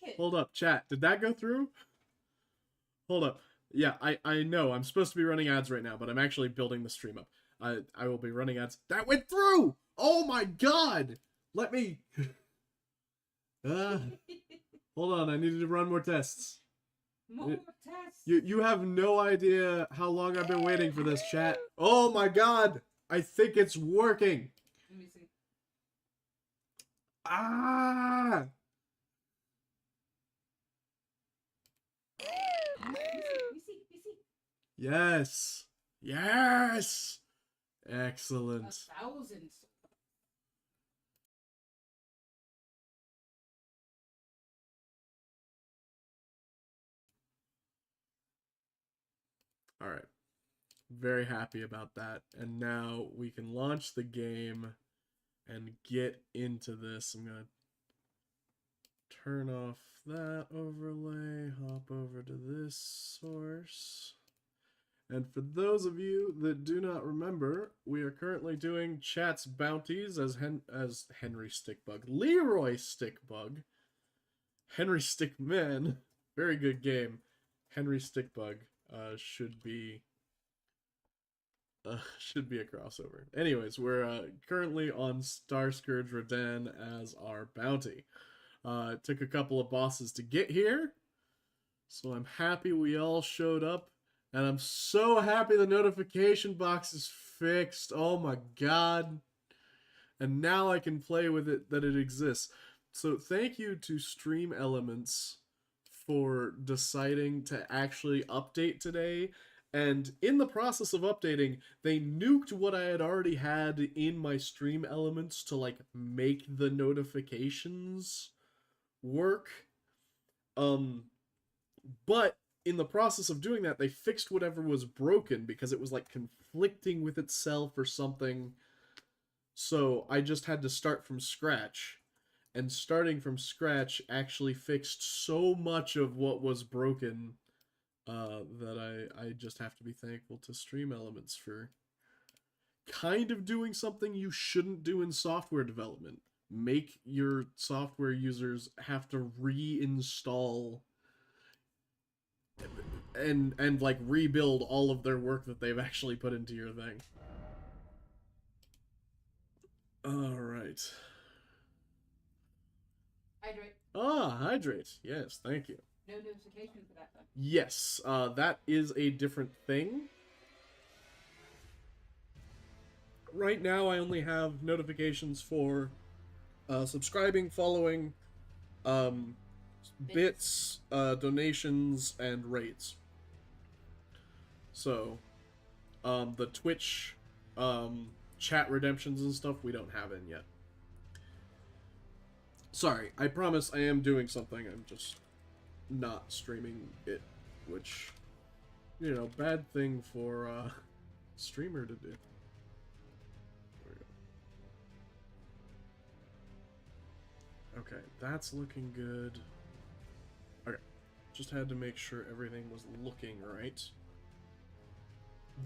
it. Hold up, chat. Did that go through? Hold up. Yeah, I know. I'm supposed to be running ads right now, but I'm actually building the stream up. I will be running ads. That went through! Oh my god! Let me... hold on, I needed to run more tests. More tests. You have no idea how long I've been waiting for this, chat. Oh my god! I think it's working! Let me see. Ah! We see. Yes! Yes! Excellent. 1,000. Alright. Very happy about that. And now we can launch the game and get into this. I'm going to turn off that overlay, hop over to this source. And for those of you that do not remember, we are currently doing Chat's Bounties as Henry Stickbug. Leroy Stickbug. Henry Stickman. Very good game. Henry Stickbug should be a crossover. Anyways, we're currently on Starscourge Redan as our bounty. It took a couple of bosses to get here, so I'm happy we all showed up. And I'm so happy the notification box is fixed. Oh my god. And now I can play with it, that it exists. So thank you to Stream Elements for deciding to actually update today. And in the process of updating, they nuked what I had already had in my Stream Elements to like make the notifications work. But in the process of doing that, they fixed whatever was broken because it was like conflicting with itself or something. So I just had to start from scratch. And starting from scratch actually fixed so much of what was broken that I just have to be thankful to Stream Elements for kind of doing something you shouldn't do in software development. Make your software users have to reinstall and like rebuild all of their work that they've actually put into your thing. All right. Hydrate. Ah, hydrate. Yes, thank you. No notification for that though. Yes, that is a different thing. Right now, I only have notifications for subscribing, following, bits, donations, and raids. So, the Twitch, chat redemptions and stuff, we don't have in yet. Sorry, I promise I am doing something, I'm just not streaming it, which, you know, bad thing for a streamer to do. There we go. Okay, that's looking good. Okay, just had to make sure everything was looking right.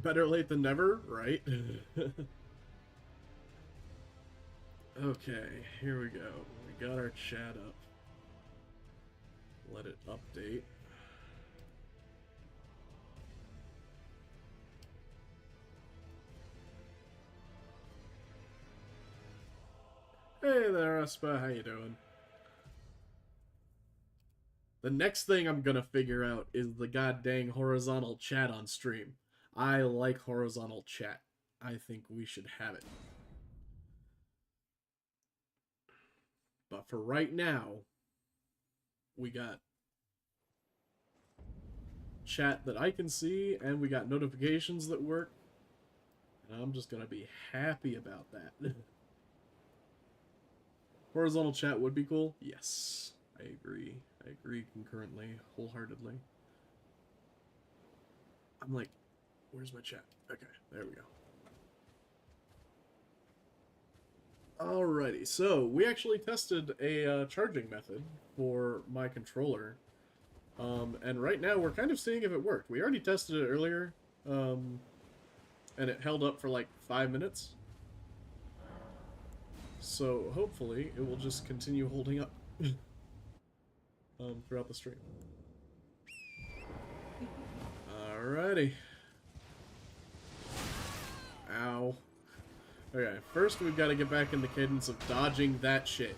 Better late than never, right? Okay, here we go. We got our chat up. Let it update. Hey there, Espa, how you doing? The next thing I'm gonna figure out is the goddamn horizontal chat on stream. I like horizontal chat. I think we should have it. But for right now, we got chat that I can see, and we got notifications that work. And I'm just gonna be happy about that. Horizontal chat would be cool? Yes, I agree. I agree concurrently, wholeheartedly. I'm like, where's my chat? Okay, there we go. Alrighty, so we actually tested a charging method for my controller. And right now we're kind of seeing if it worked. We already tested it earlier, and it held up for like 5 minutes. So hopefully it will just continue holding up. throughout the stream. Alrighty. Ow. Okay, first we've got to get back in the cadence of dodging that shit.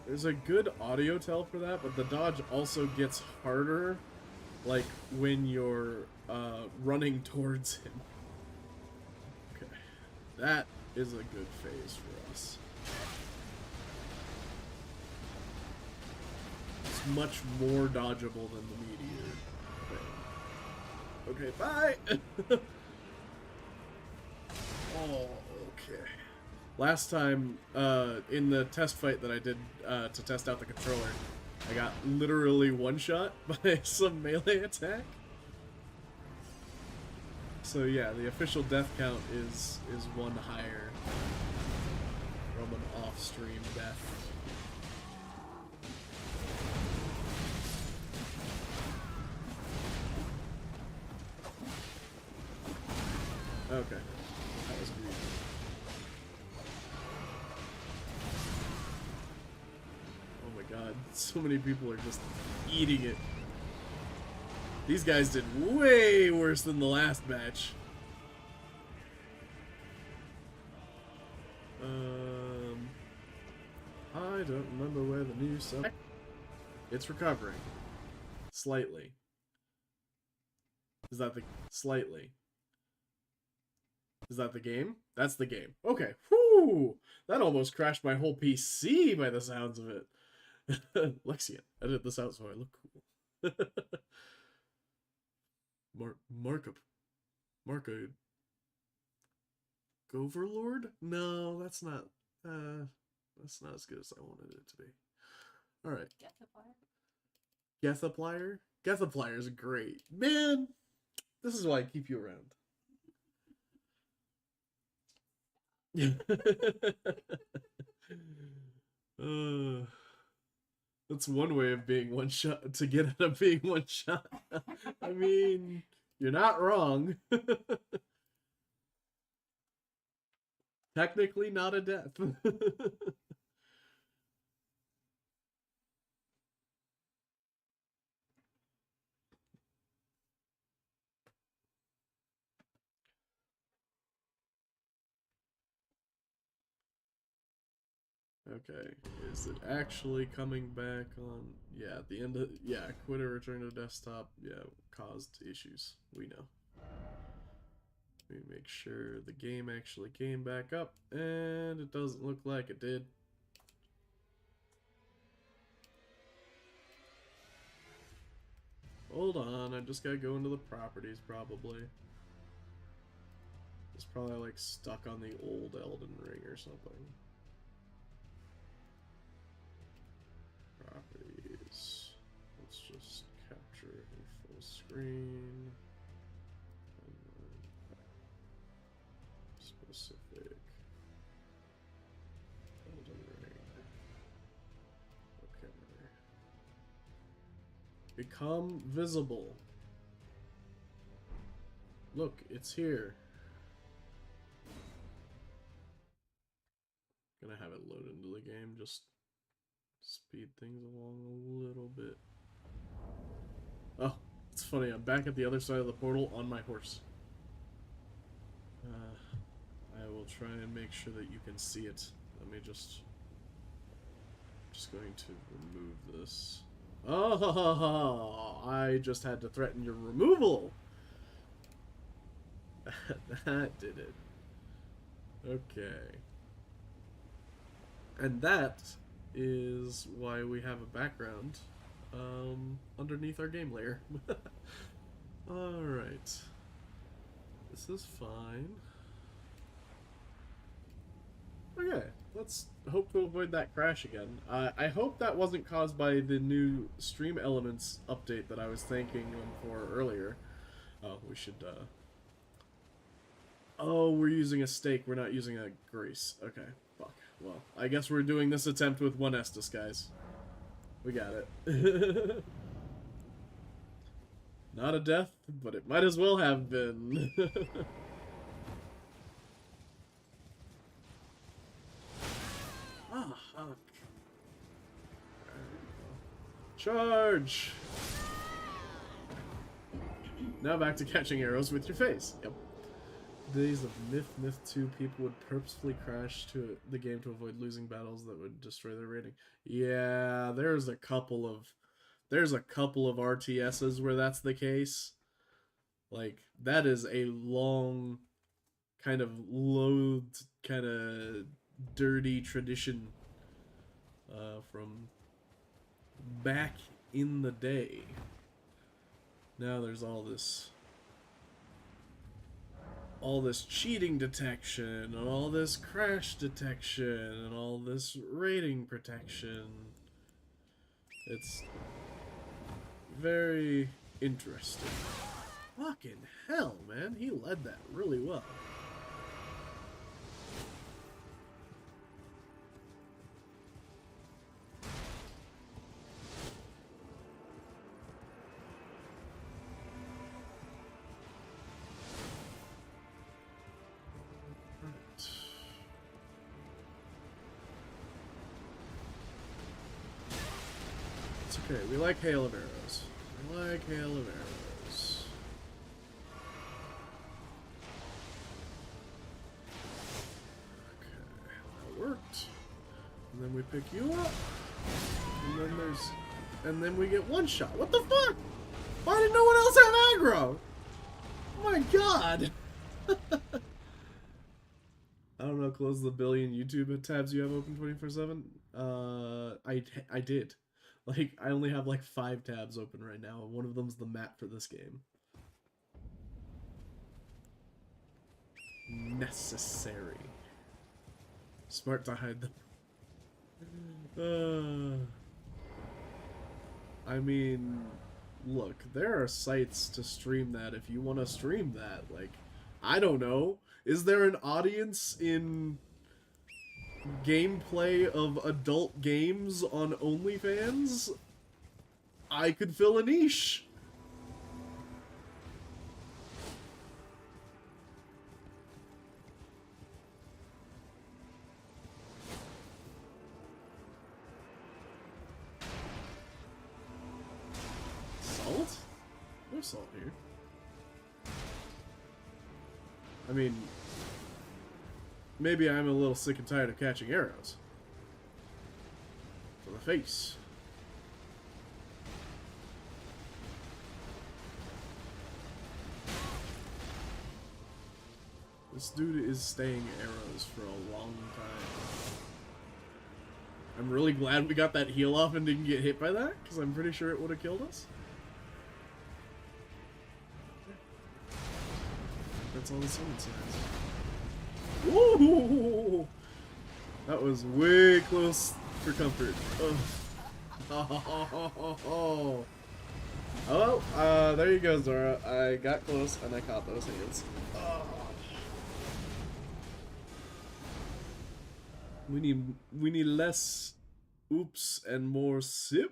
There's a good audio tell for that, but the dodge also gets harder, like, when you're running towards him. Okay. That is a good phase for us. It's much more dodgeable than the meteor thing. Okay, bye! Oh, okay. Last time, in the test fight that I did to test out the controller, I got literally one-shot by some melee attack. So yeah, the official death count is one higher from an off-stream death. Okay, that was greedy. Oh my god, so many people are just eating it. These guys did way worse than the last match. I don't remember where the new stuff. It's recovering. Slightly. Is that the... Slightly. Is that the game? That's the game. Okay. Whew! That almost crashed my whole PC by the sounds of it. Lexian, edit this out so I look cool. Marka Goverlord? No, that's not as good as I wanted it to be. Alright. Gethaplier? Gethaplier is great. Man, this is why I keep you around. That's one way of being one shot, to get out of being one shot. I mean, you're not wrong. Technically not a death. Okay, is it actually coming back on? Yeah, at the end of, yeah, quit or return to desktop, yeah, caused issues, we know. Let me make sure the game actually came back up, and it doesn't look like it did. Hold on, I just gotta go into the properties, probably. It's probably like stuck on the old Elden Ring or something. Properties. Let's just capture a full screen. And then specific Elden Ring. Okay. Become visible. Look, it's here. Gonna have it load into the game, just speed things along a little bit. Oh, it's funny, I'm back at the other side of the portal on my horse. I will try and make sure that you can see it. Let me just going to remove this. Oh, I just had to threaten your removal. That did it. Okay. And that is why we have a background underneath our game layer. Alright. This is fine. Okay, let's hope to avoid that crash again. I hope that wasn't caused by the new Stream Elements update that I was thanking them for earlier. Oh, we should, Oh, we're using a stake, we're not using a grace. Okay, fuck. Well, I guess we're doing this attempt with one Estus, guys. We got it. Not a death, but it might as well have been. Ah, fuck. Charge! Now back to catching arrows with your face. Yep. Days of Myth 2, people would purposefully crash to the game to avoid losing battles that would destroy their rating. Yeah, there's a couple of RTSs where that's the case. Like, that is a long, kind of loathed, kind of dirty tradition from back in the day. Now there's all this cheating detection, and all this crash detection, and all this rating protection. It's very interesting. Fucking hell, man. He led that really well. It's okay. We like hail of arrows. We like hail of arrows. Okay, that worked. And then we pick you up. And then we get one shot. What the fuck? Why did no one else have aggro? Oh my god. I don't know, close the billion YouTube tabs you have open 24/7. I did. Like, I only have like 5 tabs open right now, and one of them's the map for this game. Necessary. Smart to hide them. I mean, look, there are sites to stream that if you want to stream that. Like, I don't know. Is there an audience in gameplay of adult games on OnlyFans? I could fill a niche. Salt? There's salt here. I mean, maybe I'm a little sick and tired of catching arrows. For the face. This dude is staying arrows for a long time. I'm really glad we got that heal off and didn't get hit by that, because I'm pretty sure it would have killed us. That's all the summon says. Woo! That was way close for comfort. Oh, there you go, Zora. I got close and I caught those hands. Oh. We need less oops and more sip.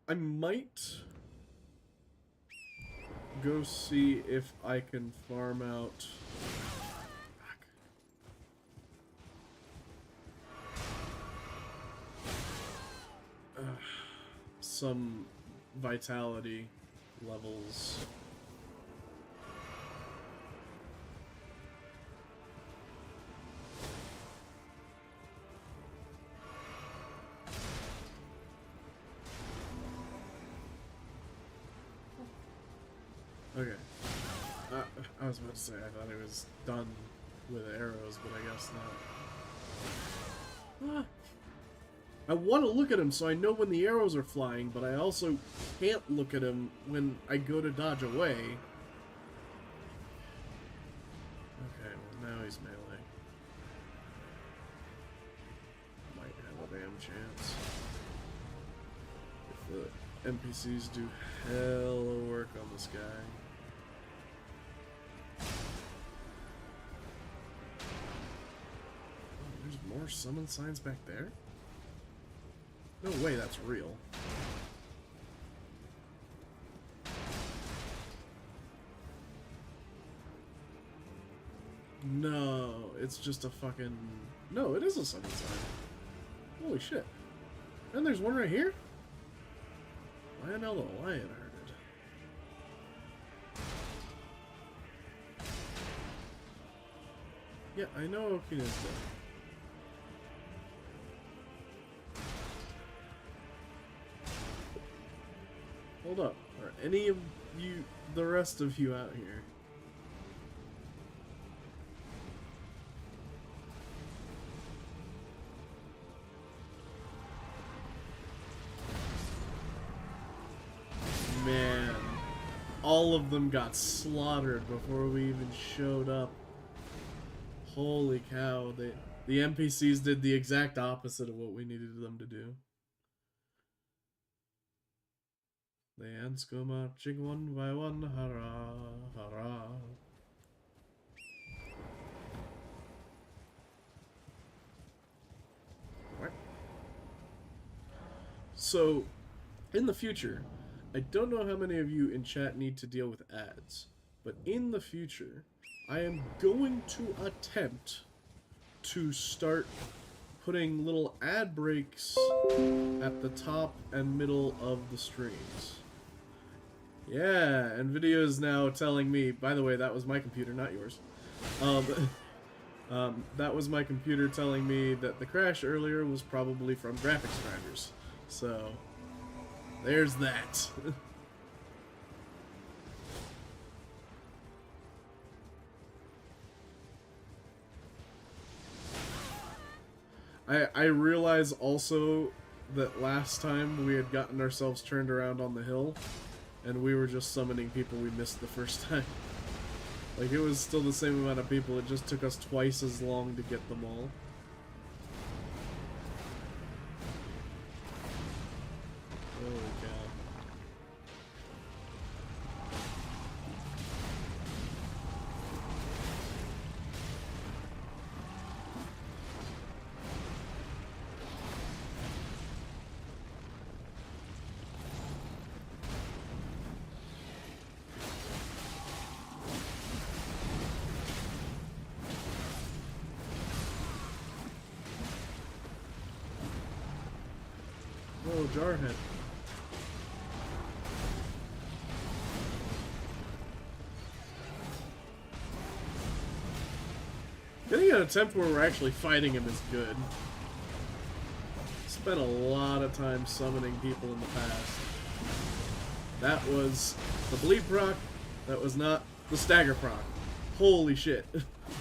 I might go see if I can farm out some vitality levels. Okay. I was about to say, I thought it was done with arrows, but I guess not. I want to look at him so I know when the arrows are flying, but I also can't look at him when I go to dodge away. Okay, well now he's melee. Might have a damn chance. The NPCs do hella work on this guy. Oh, there's more summon signs back there? No way that's real. No, it's just a fucking... No, it is a summon sign. Holy shit. And there's one right here? Lionel the Lionhearted. Yeah, I know Okina's dead. Hold up. Are any of you, the rest of you out here? Man, all of them got slaughtered before we even showed up. Holy cow, the NPCs did the exact opposite of what we needed them to do. The ants go marching one by one, hurrah, hurrah. What? So, in the future, I don't know how many of you in chat need to deal with ads, but in the future, I am going to attempt to start putting little ad breaks at the top and middle of the streams. Yeah, and video is now telling me, by the way, that was my computer, not yours. That was my computer telling me that the crash earlier was probably from graphics drivers. So, there's that. I realize also that last time we had gotten ourselves turned around on the hill, and we were just summoning people we missed the first time. Like, it was still the same amount of people, it just took us twice as long to get them all. Holy cow. Oh, Jarhead. Getting an attempt where we're actually fighting him is good. Spent a lot of time summoning people in the past. That was the bleed proc, that was not the stagger proc. Holy shit.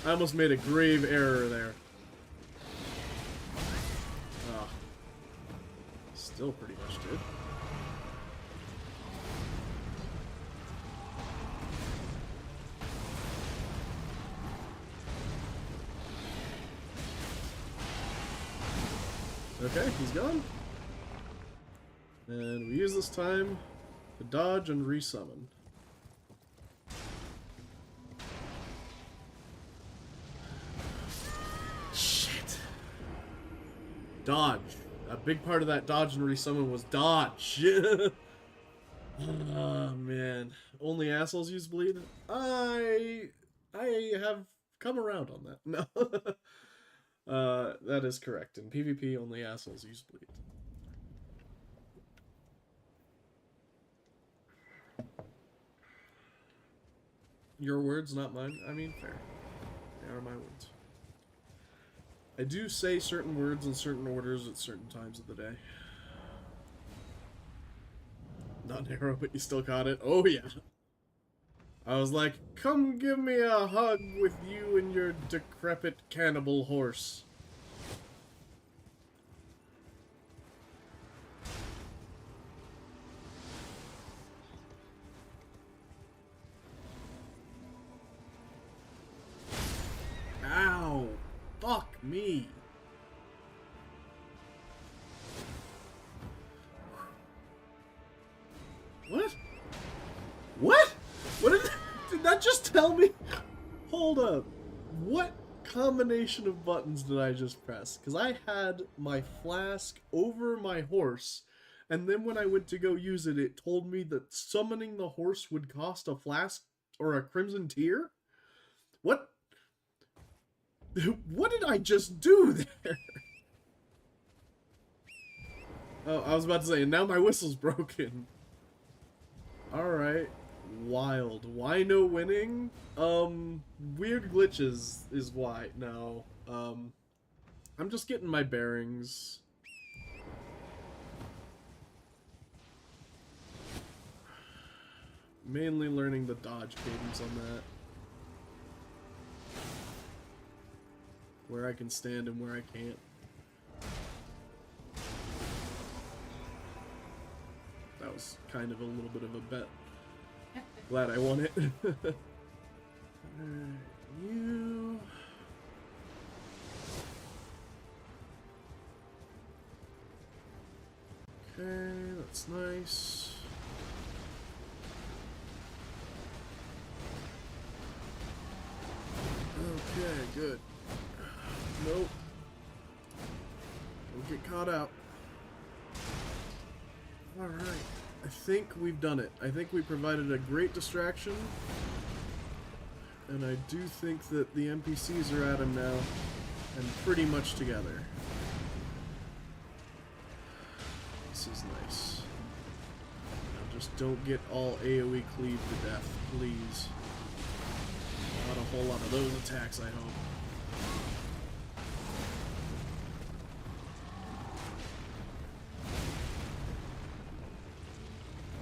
I almost made a grave error there. Still pretty much did. Okay, he's gone. And we use this time to dodge and resummon. Shit. Dodge. A big part of that dodge and resummon was dodge. Oh man, only assholes use bleed. I have come around on that. No, that is correct. In PvP, only assholes use bleed. Your words, not mine. I mean, fair. They are my words. I do say certain words in certain orders at certain times of the day. Not narrow, but you still caught it. Oh yeah. I was like, come give me a hug with you and your decrepit cannibal horse. Ow! Fuck me! tell me? Hold up. What combination of buttons did I just press? Because I had my flask over my horse, and then when I went to go use it, it told me that summoning the horse would cost a flask or a crimson tear? What? What did I just do there? Oh, I was about to say, and now my whistle's broken. Alright. Wild. Why no winning? Weird glitches is why. No. I'm just getting my bearings. Mainly learning the dodge cadence on that. Where I can stand and where I can't. That was kind of a little bit of a bet. Glad I won it. Alright, you... Okay, that's nice. Okay, good. Nope. Don't get caught out. Alright. I think we've done it. I think we provided a great distraction. And I do think that the NPCs are at him now. And pretty much together. This is nice. Now just don't get all AoE cleaved to death, please. Not a whole lot of those attacks, I hope.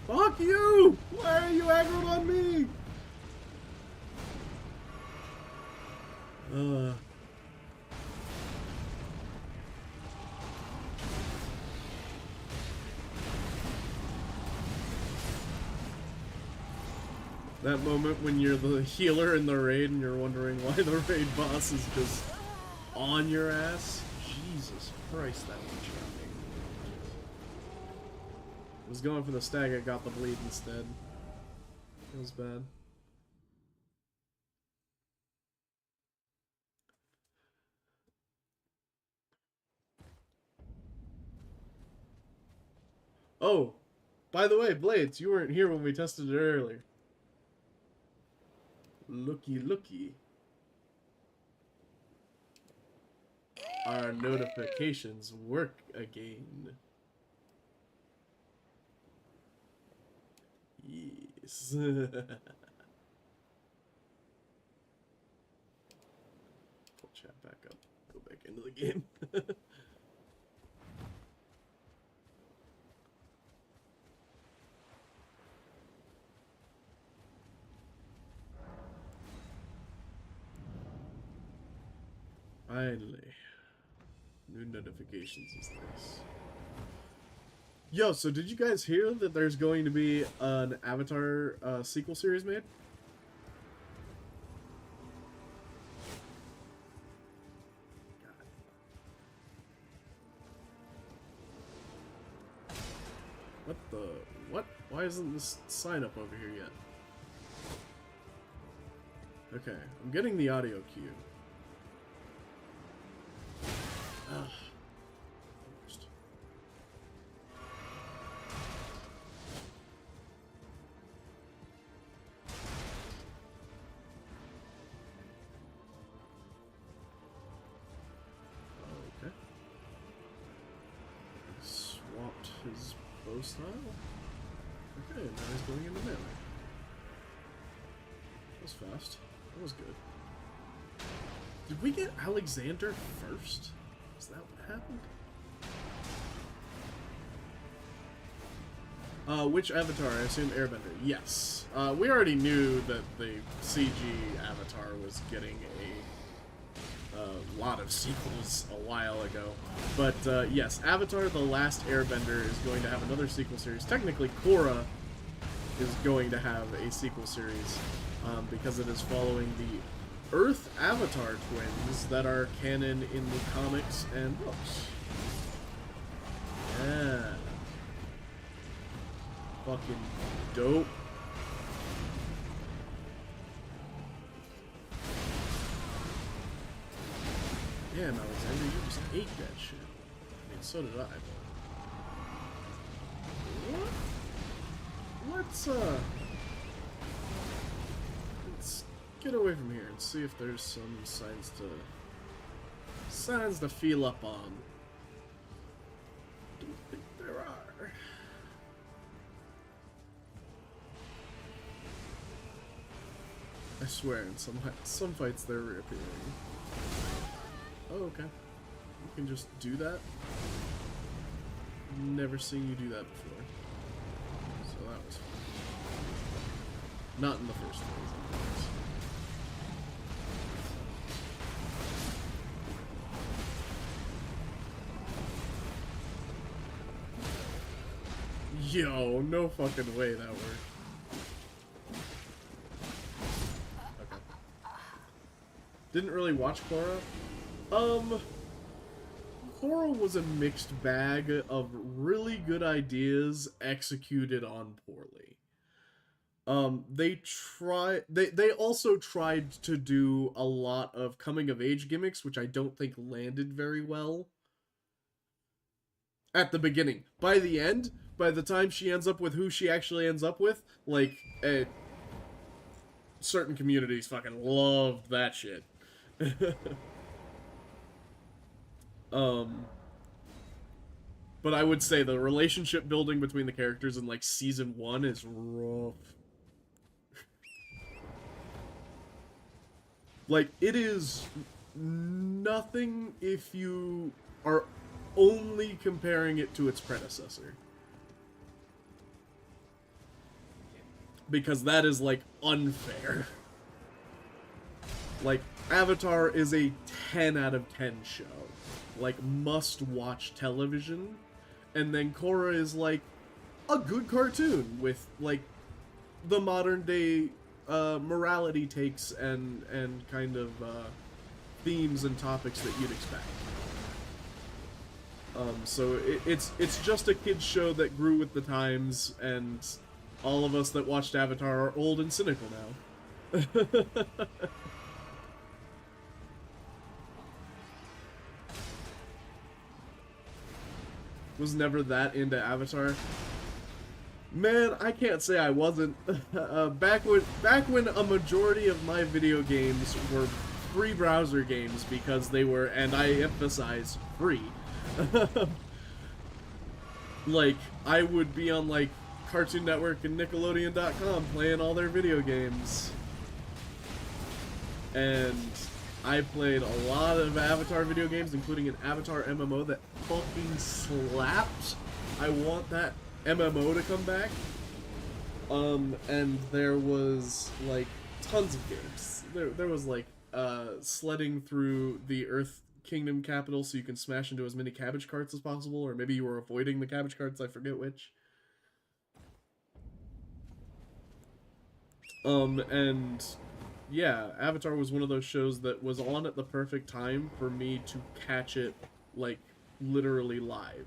Fuck you! Why are you aggroed on me? That moment when you're the healer in the raid and you're wondering why the raid boss is just on your ass. Jesus Christ, that one shot me. I was going for the stag, I got the bleed instead. It was bad. Oh, by the way, Blades, you weren't here when we tested it earlier. Looky, looky. Our notifications work again. Yes. Pull chat back up. Go back into the game. Finally. New notifications is nice. Yo, so did you guys hear that there's going to be an Avatar sequel series made? God. What the... What? Why isn't this sign up over here yet? Okay, I'm getting the audio cue. Ugh. Okay. Swapped his bow style. Okay, now he's going into melee. That was fast. That was good. Did we get Alexander first? Is that what happened? Which Avatar? I assume Airbender. Yes. We already knew that the CG Avatar was getting a lot of sequels a while ago. But yes, Avatar The Last Airbender is going to have another sequel series. Technically, Korra is going to have a sequel series because it is following the Earth Avatar twins that are canon in the comics and books. Yeah. Fucking dope. hate that shit. I mean, so did I. But let's get away from here and see if there's some signs to feel up on. Don't think there are. I swear, in some fights they're reappearing. Oh, okay. You can just do that? Never seen you do that before. So that was fun. Not in the first phase, anyways. Yo, no fucking way that worked. Didn't really watch Korra. Korra was a mixed bag of really good ideas executed on poorly. They also tried to do a lot of coming of age gimmicks, which I don't think landed very well at the beginning. By the end, by the time she ends up with who she actually ends up with, like, certain communities fucking loved that shit. But I would say the relationship building between the characters in like season 1 is rough. Like, it is nothing if you are only comparing it to its predecessor. Because that is, like, unfair. Like, Avatar is a 10 out of 10 show. Like, must-watch television. And then Korra is, like, a good cartoon with, like, the modern-day morality takes and kind of themes and topics that you'd expect. So it's just a kid's show that grew with the times, and all of us that watched Avatar are old and cynical now. Was never that into Avatar. Man, I can't say I wasn't. Back when a majority of my video games were free browser games because they were, and I emphasize, free. Like, I would be on, like, Cartoon Network and Nickelodeon.com playing all their video games. And I played a lot of Avatar video games, including an Avatar MMO that fucking slapped. I want that MMO to come back. And there was, like, tons of games. There was, like, sledding through the Earth Kingdom capital so you can smash into as many cabbage carts as possible, or maybe you were avoiding the cabbage carts, I forget which. And yeah, Avatar was one of those shows that was on at the perfect time for me to catch it, like, literally live.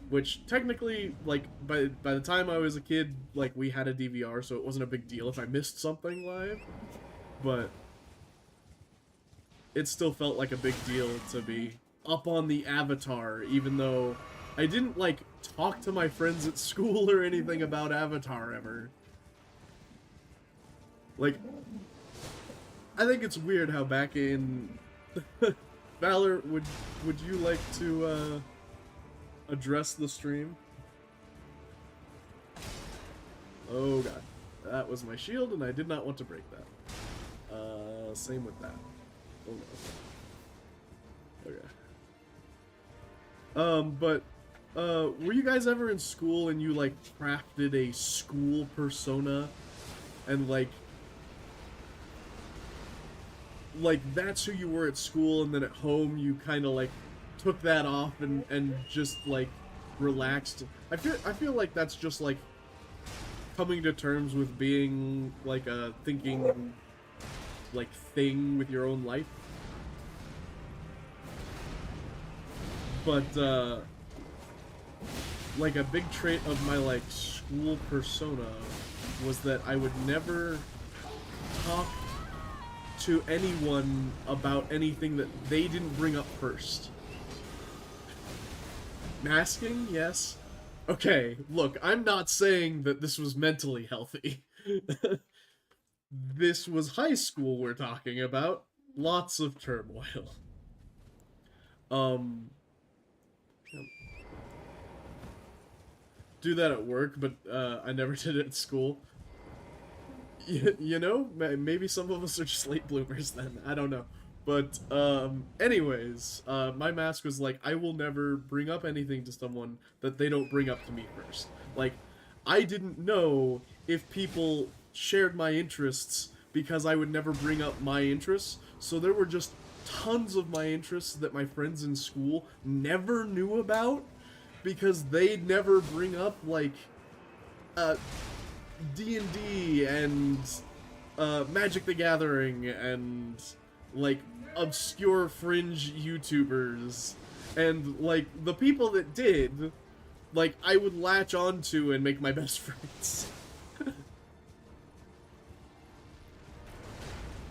Which, technically, like, by the time I was a kid, like, we had a DVR, so it wasn't a big deal if I missed something live. But it still felt like a big deal to be up on the Avatar, even though I didn't, like, talk to my friends at school or anything about Avatar ever. Like, I think it's weird how back in... Valor, would you like to, address the stream? Oh god. That was my shield, and I did not want to break that. Same with that. Oh no. Okay. But, were you guys ever in school and you, like, crafted a school persona? And, like, that's who you were at school, and then at home you kind of, like, took that off and just, like, relaxed. I feel like that's just, like, coming to terms with being, like, a thinking, like, thing with your own life. But, like, a big trait of my, like, school persona was that I would never talk to anyone about anything that they didn't bring up first. Masking? Yes. Okay, look, I'm not saying that this was mentally healthy. This was high school we're talking about. Lots of turmoil. Do that at work, but I never did it at school. You know, maybe some of us are just late bloomers then. I don't know. But anyways, my mask was like, I will never bring up anything to someone that they don't bring up to me first. Like, I didn't know if people shared my interests because I would never bring up my interests. So there were just tons of my interests that my friends in school never knew about because they'd never bring up, like, D&D and Magic the Gathering and, like, obscure fringe YouTubers. And, like, the people that did, like, I would latch onto and make my best friends.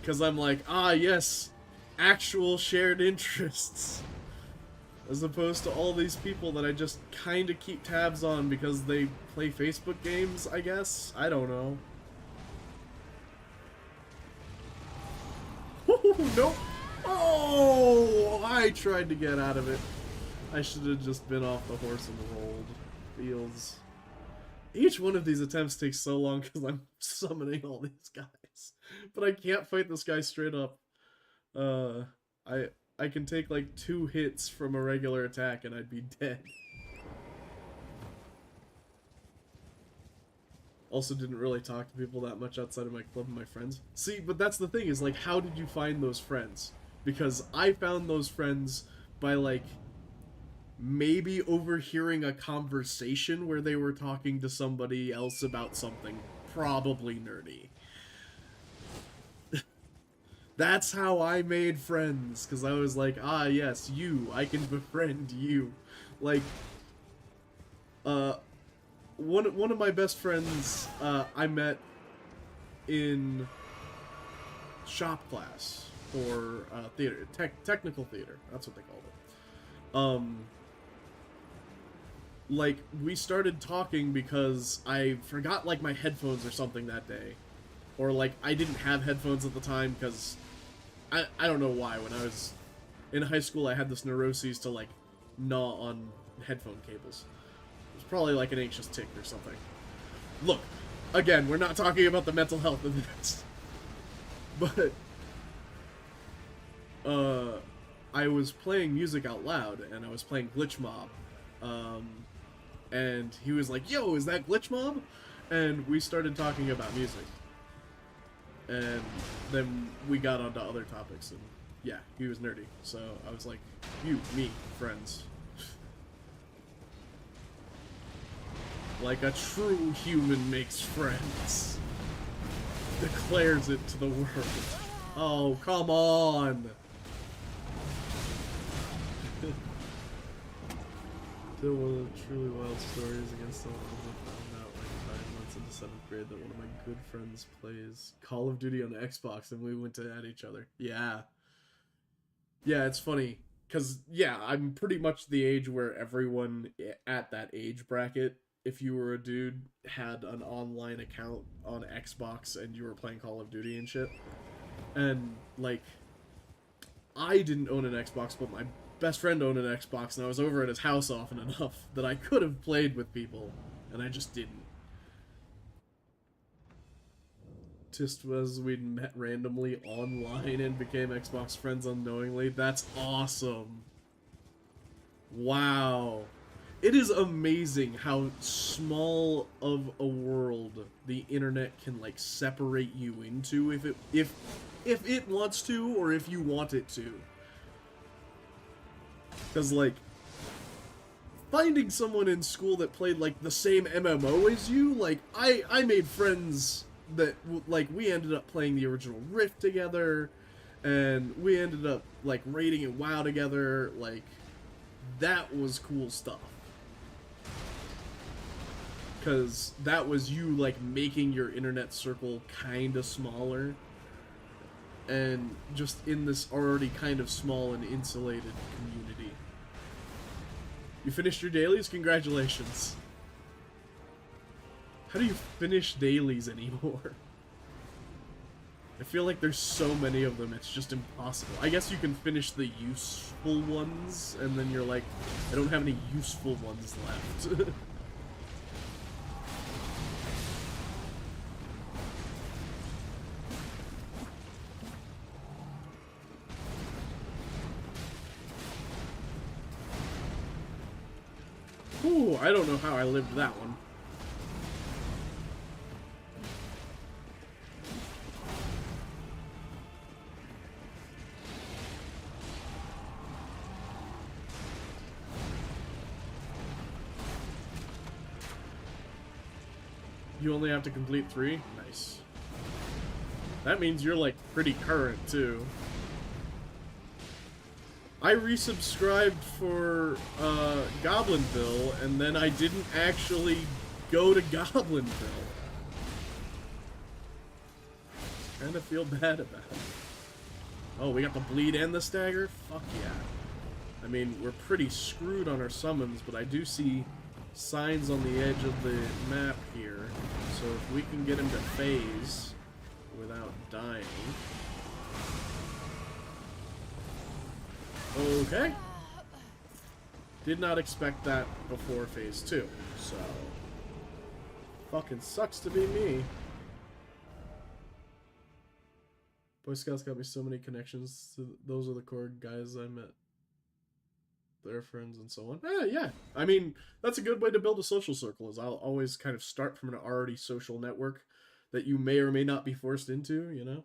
Because I'm like, ah, yes, actual shared interests. As opposed to all these people that I just kind of keep tabs on because they play Facebook games, I guess? I don't know. Nope. Oh, I tried to get out of it. I should have just been off the horse and rolled. Feels. Each one of these attempts takes so long because I'm summoning all these guys. But I can't fight this guy straight up. I can take like 2 hits from a regular attack and I'd be dead. Also didn't really talk to people that much outside of my club and my friends. See, but that's the thing is, like, how did you find those friends? Because I found those friends by, like, maybe overhearing a conversation where they were talking to somebody else about something probably nerdy. That's how I made friends, because I was like, ah, yes, you, I can befriend you. Like, one of my best friends, I met in shop class, or theater, technical theater, that's what they called it. Like, we started talking because I forgot, like, my headphones or something that day. Or, like, I didn't have headphones at the time because I don't know why. When I was in high school, I had this neuroses to, like, gnaw on headphone cables. It was probably, like, an anxious tick or something. Look, again, we're not talking about the mental health of this. But, I was playing music out loud, and I was playing Glitch Mob. And he was like, yo, is that Glitch Mob? And we started talking about music. And then we got onto other topics, and yeah, he was nerdy. So I was like, you, me, friends. Like a true human makes friends. Declares it to the world. Oh, come on! Still one of the truly wild stories against someone I found out like 5 months into 7th grade that one of my good friends plays Call of Duty on Xbox and we went to at each other. Yeah. Yeah, it's funny. Because, yeah, I'm pretty much the age where everyone at that age bracket, if you were a dude, had an online account on Xbox and you were playing Call of Duty and shit. And, like, I didn't own an Xbox, but my best friend owned an Xbox, and I was over at his house often enough that I could have played with people, and I just didn't. Just as we'd met randomly online and became Xbox friends unknowingly. That's awesome. Wow. It is amazing how small of a world the internet can, like, separate you into if it wants to, or if you want it to. Because, like, finding someone in school that played, like, the same MMO as you, like, I made friends that, like, we ended up playing the original Rift together, and we ended up, like, raiding in WoW together. Like, that was cool stuff. Because that was you, like, making your internet circle kind of smaller. and just in this already kind of small and insulated community. You finished your dailies? Congratulations. How do you finish dailies anymore? I feel like there's so many of them, it's just impossible. I guess you can finish the useful ones, and then you're like, I don't have any useful ones left. Ooh, I don't know how I lived that one. You only have to complete 3? Nice. That means you're, like, pretty current, too. I resubscribed for, Goblinville, and then I didn't actually go to Goblinville. Kinda feel bad about it. Oh, we got the bleed and the stagger? Fuck yeah. I mean, we're pretty screwed on our summons, but I do see signs on the edge of the map here, so if we can get him to phase without dying. Okay. Did not expect that before phase 2, so fucking sucks to be me. Boy Scouts got me so many connections. Those are the core guys I met. Their friends and so on. Yeah. I mean, that's a good way to build a social circle, is I'll always kind of start from an already social network that you may or may not be forced into, you know?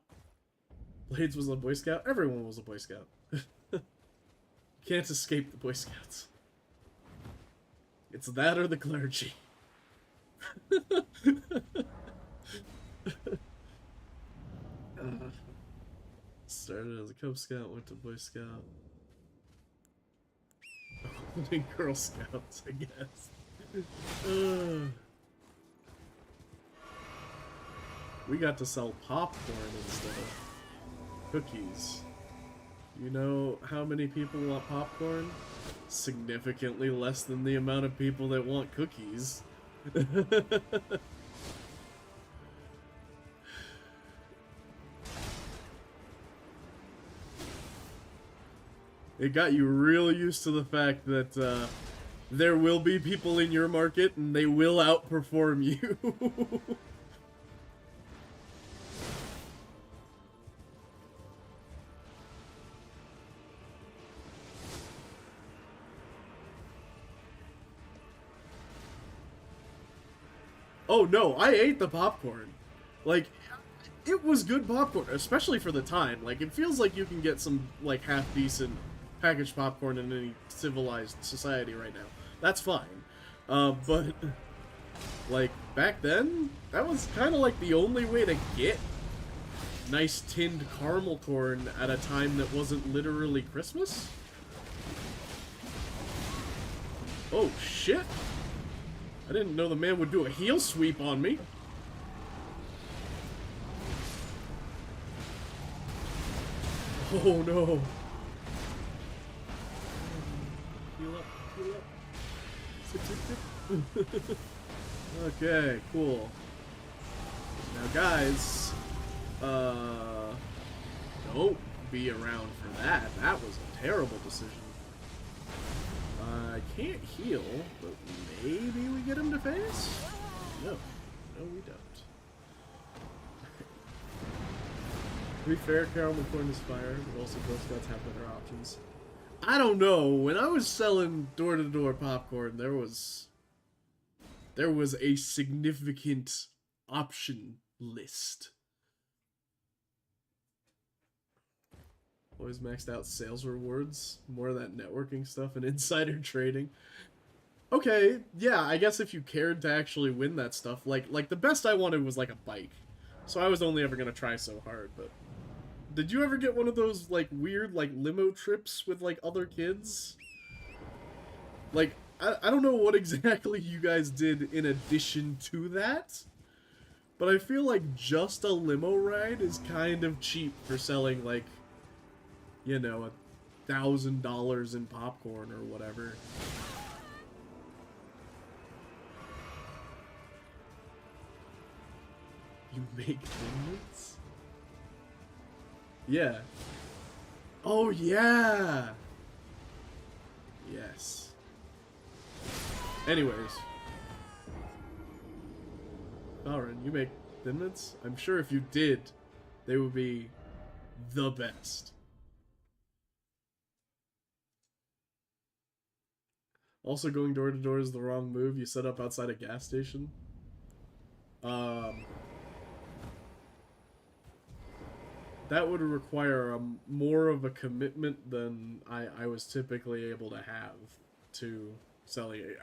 Blades was a Boy Scout. Everyone was a Boy Scout. Can't escape the Boy Scouts. It's that or the clergy. Started as a Cub Scout, went to Boy Scout. Only Girl Scouts, I guess. We got to sell popcorn instead of cookies. You know how many people want popcorn? Significantly less than the amount of people that want cookies. It got you real used to the fact that there will be people in your market and they will outperform you. Oh no, I ate the popcorn. Like, it was good popcorn, especially for the time. Like, it feels like you can get some, like, half-decent packaged popcorn in any civilized society right now. That's fine. But, like, back then, that was kind of like the only way to get nice tinned caramel corn at a time that wasn't literally Christmas. Oh, shit. I didn't know the man would do a heel sweep on me. Oh no. Heal up, heal up. Sit, sit, sit. Okay, cool. Now guys, don't be around for that. That was a terrible decision. I can't heal, but maybe we get him to face? No. No, we don't. To be fair, caramel corn is fire, but also Girl Scouts have better options. I don't know. When I was selling door-to-door popcorn, there was a significant option list. Always maxed out sales rewards, more of that networking stuff and insider trading. Okay, yeah, I guess if you cared to actually win that stuff, like the best I wanted was like a bike. So I was only ever gonna try so hard, but did you ever get one of those like weird like limo trips with like other kids? Like I don't know what exactly you guys did in addition to that, But I feel like just a limo ride is kind of cheap for selling, like, you know, $1,000 in popcorn or whatever. You make Thin Yeah. Oh, yeah! Yes. Anyways. Valorant, you make Thin Mints? I'm sure if you did, they would be the best. Also, going door to door is the wrong move. You set up outside a gas station. That would require more of a commitment than I was typically able to have to selling it.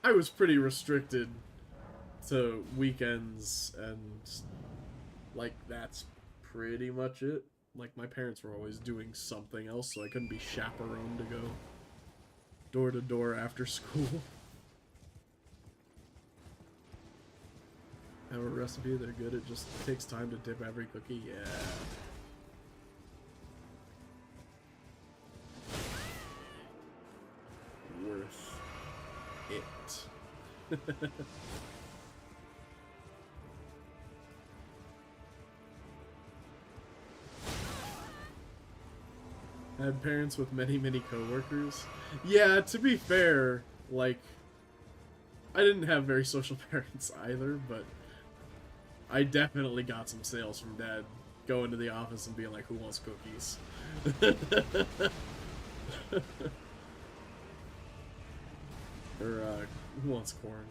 I was pretty restricted to weekends, and like that's pretty much it. Like my parents were always doing something else, so I couldn't be chaperoned to go door to door after school. Have a recipe, they're good, it just takes time to dip every cookie, yeah. Worth it. I had parents with many coworkers. Yeah, to be fair, like, I didn't have very social parents either, but I definitely got some sales from Dad going to the office and being like, who wants cookies? Or, who wants corn?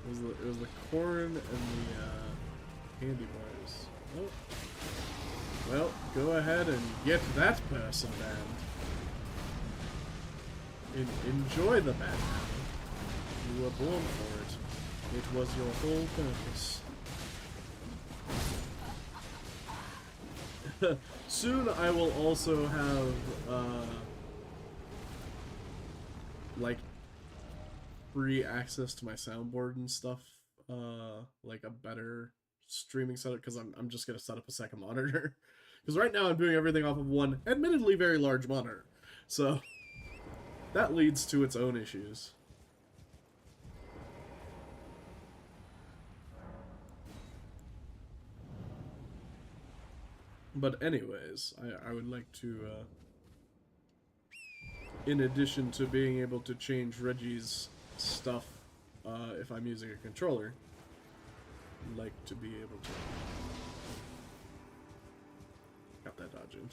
It was the corn and the candy bars. Oh. Well, go ahead and get that person banned. Enjoy the ban. You were born for it. It was your whole purpose. Soon I will also have, like, free access to my soundboard and stuff. Like a better streaming setup, because I'm just going to set up a second monitor. Because right now I'm doing everything off of one, admittedly very large monitor. So, that leads to its own issues. But anyways, I would like to, in addition to being able to change Reggie's stuff if I'm using a controller, like to be able to... Got that dodge in.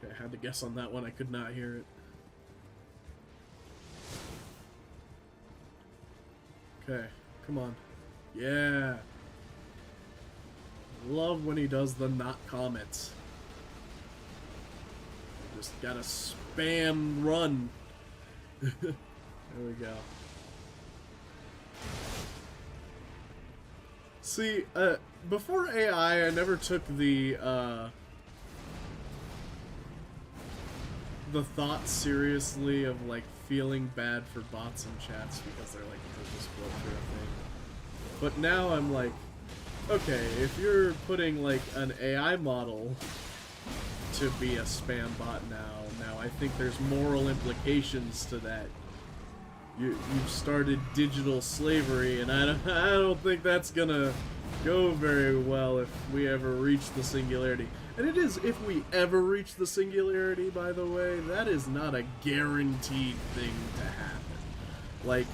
Okay, I had to guess on that one. I could not hear it. Okay, come on. Yeah. Love when he does the not comments. Just gotta spam run. There we go. See, before AI, I never took the thought seriously of, like, feeling bad for bots and chats because they're, like, just blow through a thing. But now I'm like, okay, if you're putting, like, an AI model to be a spam bot now I think there's moral implications to that. You've started digital slavery, and I don't think that's gonna go very well if we ever reach the singularity. And it is, if we ever reach the singularity, by the way, that is not a guaranteed thing to happen. Like,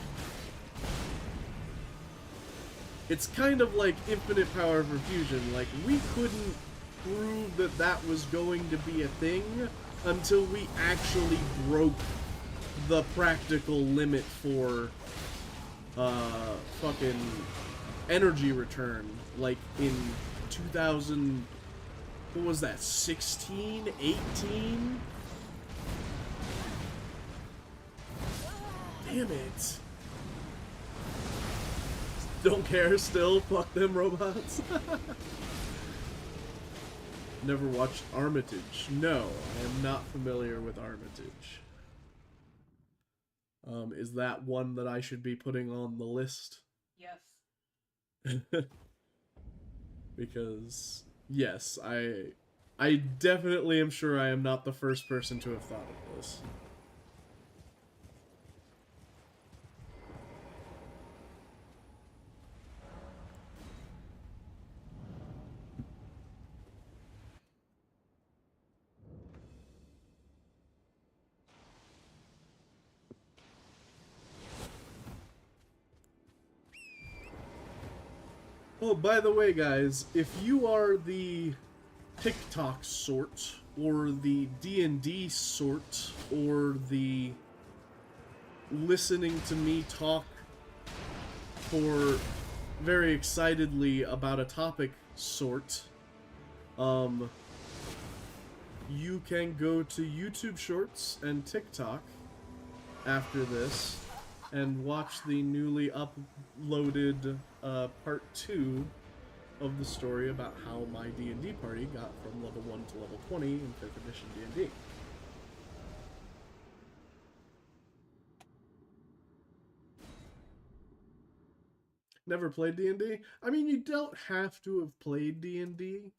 it's kind of like infinite power for fusion. Like, we couldn't prove that that was going to be a thing until we actually broke the practical limit for fucking energy return, like in 2000, what was that, 16, 18? Damn it. Don't care still. Fuck them robots. Never watched Armitage. No, I am not familiar with Armitage. Is that one that I should be putting on the list? Yes. Because yes, I definitely am sure I am not the first person to have thought of this. Oh, by the way, guys, if you are the TikTok sort, or the D&D sort, or the listening to me talk for very excitedly about a topic sort, you can go to YouTube Shorts and TikTok after this and watch the newly uploaded part 2 of the story about how my D&D party got from level 1 to level 20 in 5th edition D&D. Never played D&D? I mean, you don't have to have played D&D.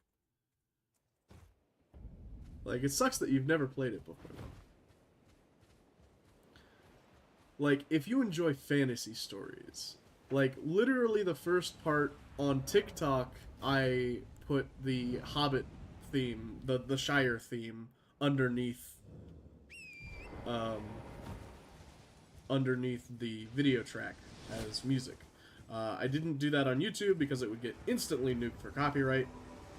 Like, it sucks that you've never played it before, though. Like, if you enjoy fantasy stories, like, literally the first part on TikTok, I put the Hobbit theme, the Shire theme, underneath the video track as music. I didn't do that on YouTube because it would get instantly nuked for copyright.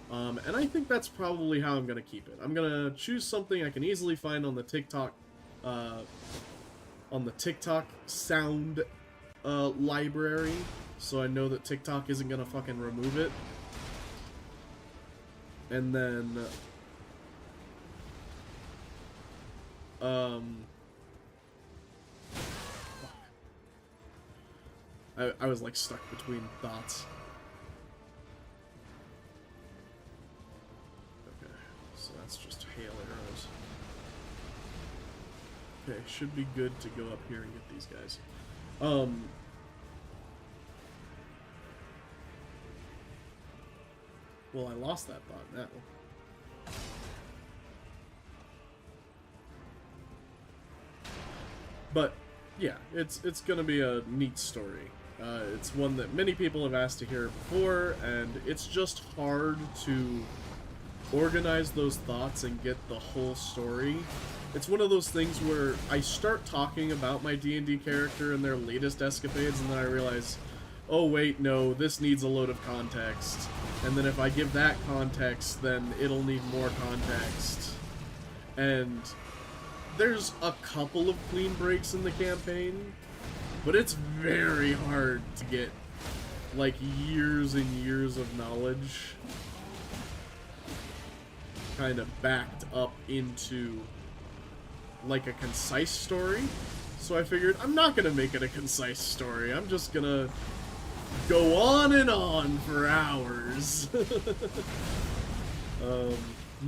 And I think that's probably how I'm going to keep it. I'm going to choose something I can easily find on the TikTok sound library, so I know that TikTok isn't going to fucking remove it. And then I was like stuck between thoughts. Okay, so that's just hail arrows. Okay, should be good to go up here and get these guys. Well, I lost that thought now. But yeah, it's gonna be a neat story. It's one that many people have asked to hear before, and it's just hard to organize those thoughts and get the whole story. It's one of those things where I start talking about my D&D character and their latest escapades, and then I realize, oh wait, no, this needs a load of context. And then if I give that context, then it'll need more context. And there's a couple of clean breaks in the campaign, but it's very hard to get, like, years and years of knowledge kind of backed up into, like, a concise story. So I figured, I'm not gonna make it a concise story. I'm just gonna go on and on for hours.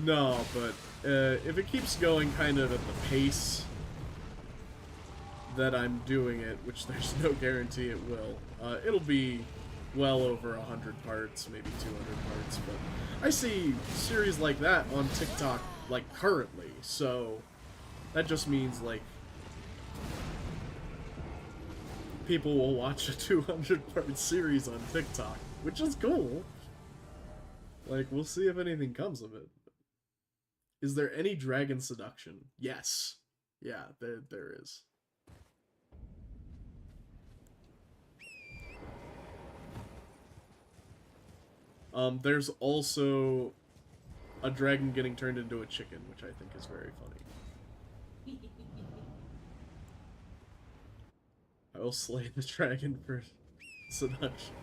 No, but if it keeps going kind of at the pace that I'm doing it, which there's no guarantee it will, it'll be well over 100 parts, maybe 200 parts, but I see series like that on TikTok, like, currently, so that just means, like, people will watch a 200-part series on TikTok, which is cool. Like, we'll see if anything comes of it. Is there any dragon seduction? Yes. Yeah, there is. There's also a dragon getting turned into a chicken, which I think is very funny. I will slay the dragon for seduction.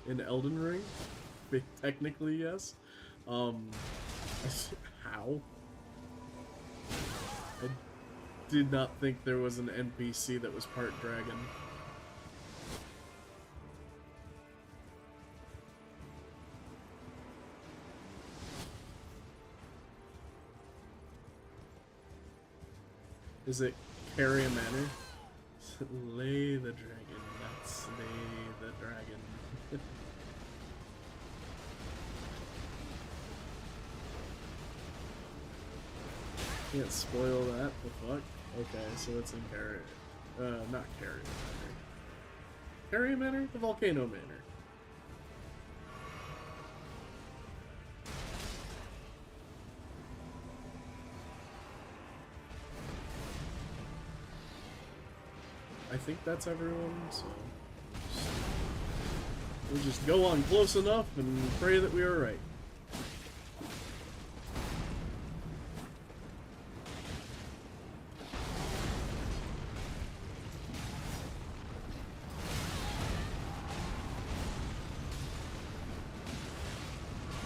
In Elden Ring? Technically, yes. How? I did not think there was an NPC that was part dragon. Is it carry a manor? Slay the dragon, not slay the dragon. Can't spoil that, the fuck? Okay, so it's in Carrier. Not Carrier Manor. Carrier Manor? The Volcano Manor. I think that's everyone, so we'll just go on close enough and pray that we are right.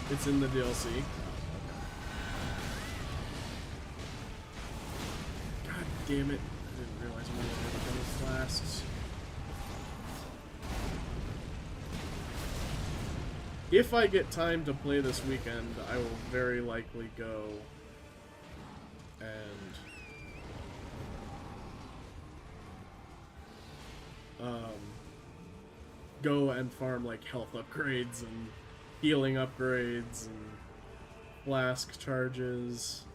It's in the DLC. God damn it. I didn't realize we were going to flasks. If I get time to play this weekend, I will very likely go and farm like health upgrades and healing upgrades and flask charges.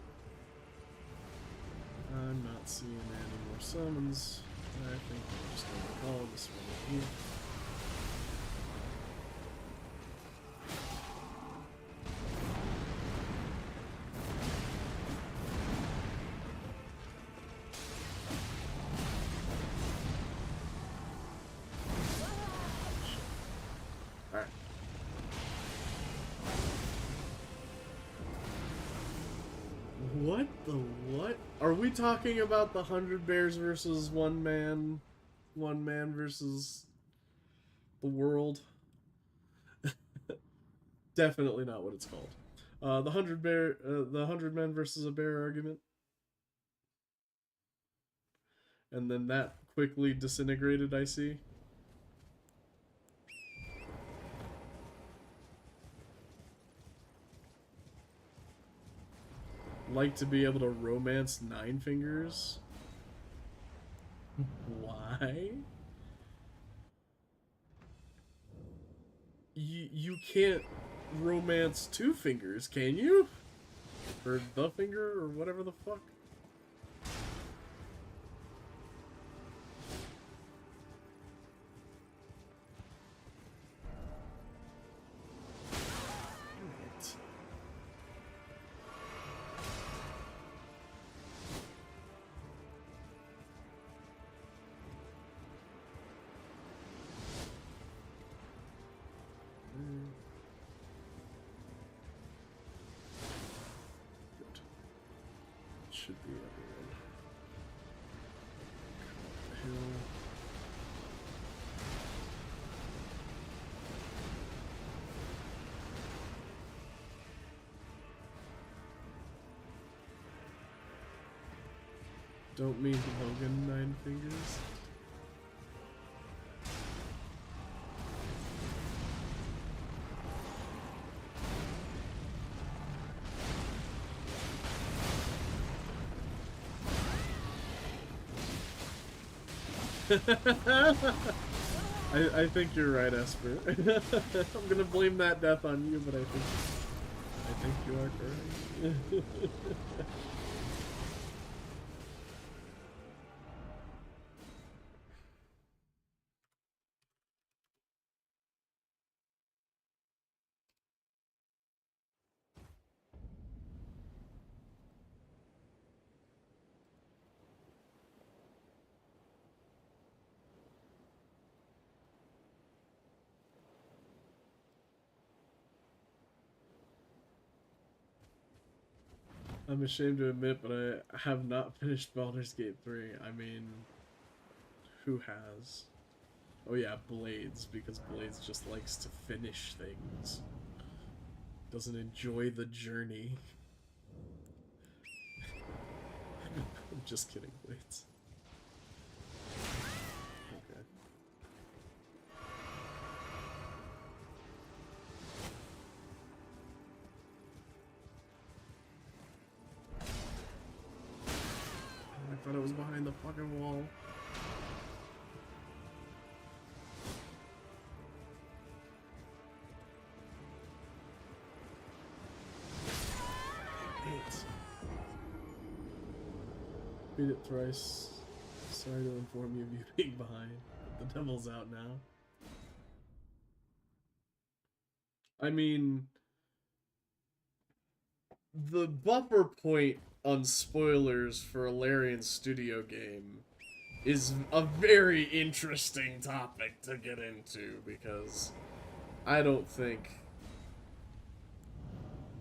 I'm not seeing any more summons. I think I'm just going to call this one here. What the what? Are we talking about the 100 bears versus one man versus the world? Definitely not what it's called. The 100 men versus a bear argument. And then that quickly disintegrated, I see. Like to be able to romance Nine Fingers? Why? You can't romance Two Fingers, can you? Or the Finger, or whatever the fuck? Should be everyone. Hill. Don't mean Logan Nine Fingers. I think you're right, Esper. I'm gonna blame that death on you, but I think you are correct. I'm ashamed to admit, but I have not finished Baldur's Gate 3. I mean, who has? Oh yeah, Blades, because Blades just likes to finish things. Doesn't enjoy the journey. I'm just kidding, wait. Okay. I thought it was behind the fucking wall. Beat it thrice. Sorry to inform you of you being behind. But the devil's out now. I mean, the buffer point on spoilers for a Larian Studio game is a very interesting topic to get into, because I don't think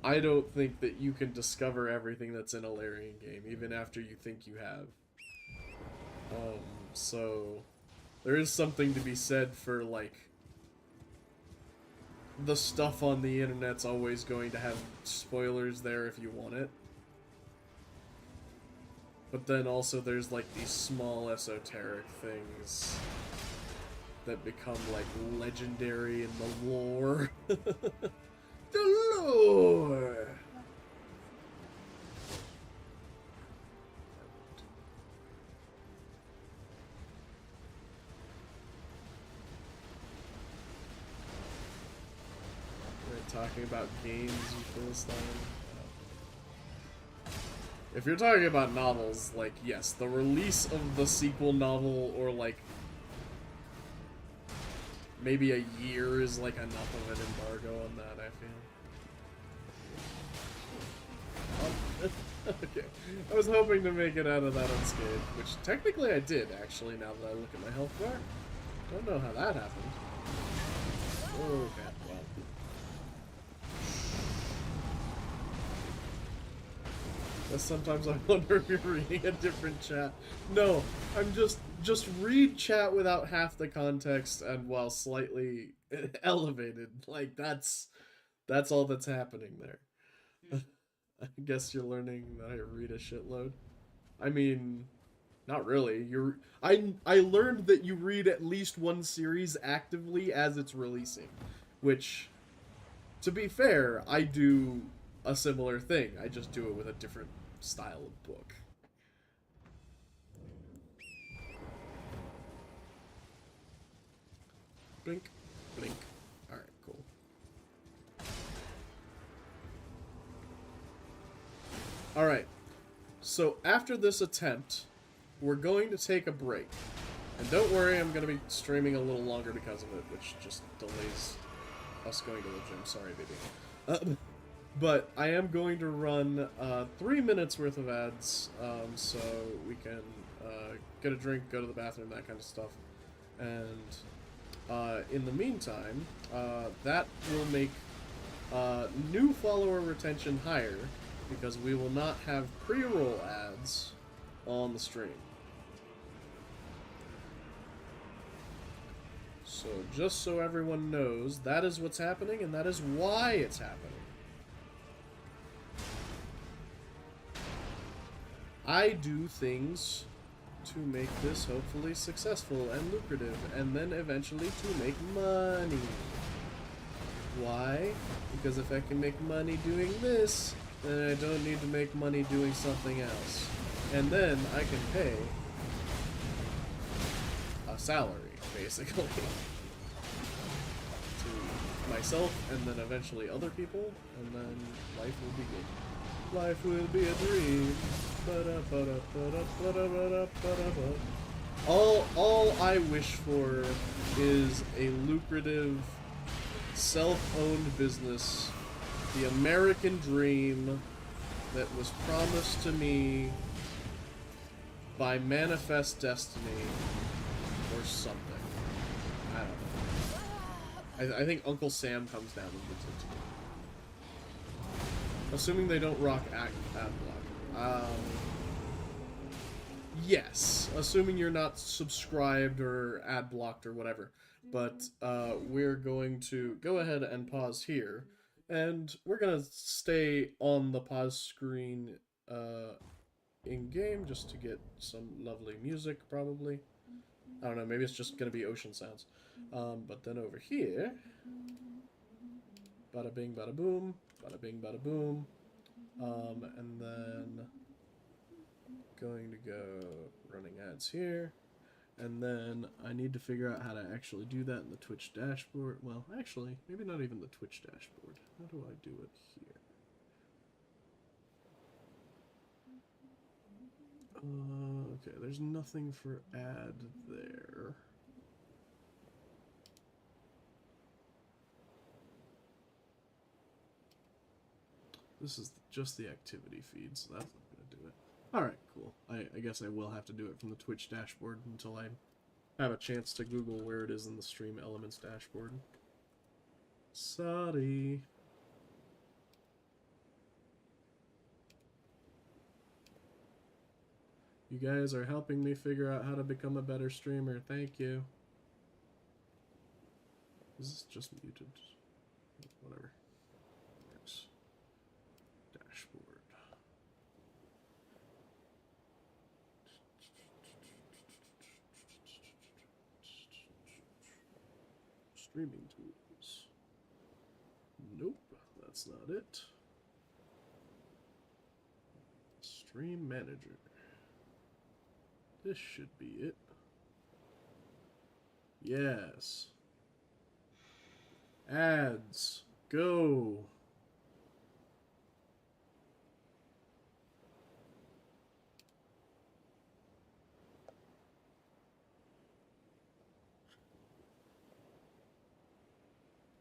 that you can discover everything that's in a Larian game, even after you think you have. So there is something to be said for, like, the stuff on the internet's always going to have spoilers there if you want it. But then also there's, like, these small esoteric things that become, like, legendary in the lore. The lore! Talking about games, you Philistine. If you're talking about novels, like, yes, the release of the sequel novel, or, like, maybe a year is, like, enough of an embargo on that, I feel. Okay. I was hoping to make it out of that unscathed, which technically I did, actually, now that I look at my health bar. Don't know how that happened. Oh, God. Well. Sometimes I wonder if you're reading a different chat. No, I'm just read chat without half the context and while slightly elevated. Like, that's all that's happening there. I guess you're learning that I read a shitload. I mean, not really. I learned that you read at least one series actively as it's releasing, which, to be fair, I do a similar thing. I just do it with a different style of book. Blink, blink. Alright, cool. Alright, so after this attempt, we're going to take a break. And don't worry, I'm going to be streaming a little longer because of it, which just delays us going to the gym. Sorry, baby. But I am going to run 3 minutes worth of ads, so we can get a drink, go to the bathroom, that kind of stuff. And in the meantime, that will make new follower retention higher, because we will not have pre-roll ads on the stream. So just so everyone knows, that is what's happening, and that is why it's happening. I do things to make this hopefully successful and lucrative, and then eventually to make money. Why? Because if I can make money doing this, then I don't need to make money doing something else. And then I can pay a salary, basically, to myself, and then eventually other people, and then life will be good. Life will be a dream. All I wish for is a lucrative, self-owned business, the American dream that was promised to me by Manifest Destiny or something. I don't know. I think Uncle Sam comes down and gives it to me. Assuming they don't rock ad block. Yes, assuming you're not subscribed or ad blocked or whatever. But we're going to go ahead and pause here, and we're gonna stay on the pause screen in-game just to get some lovely music, probably. I don't know, maybe it's just gonna be ocean sounds. But then over here, bada bing, bada boom, bada bing, bada boom. And then going to go running ads here. And then I need to figure out how to actually do that in the Twitch dashboard. Well, actually, maybe not even the Twitch dashboard. How do I do it here? Okay, there's nothing for ad there. This is just the activity feed, so that's not going to do it. Alright, cool. I guess I will have to do it from the Twitch dashboard until I have a chance to Google where it is in the Stream Elements dashboard. Sorry. You guys are helping me figure out how to become a better streamer. Thank you. Is this just muted? Whatever. Yes. Dashboard. Streaming tools. Nope, that's not it. Stream manager. This should be it. Yes. Ads. Go.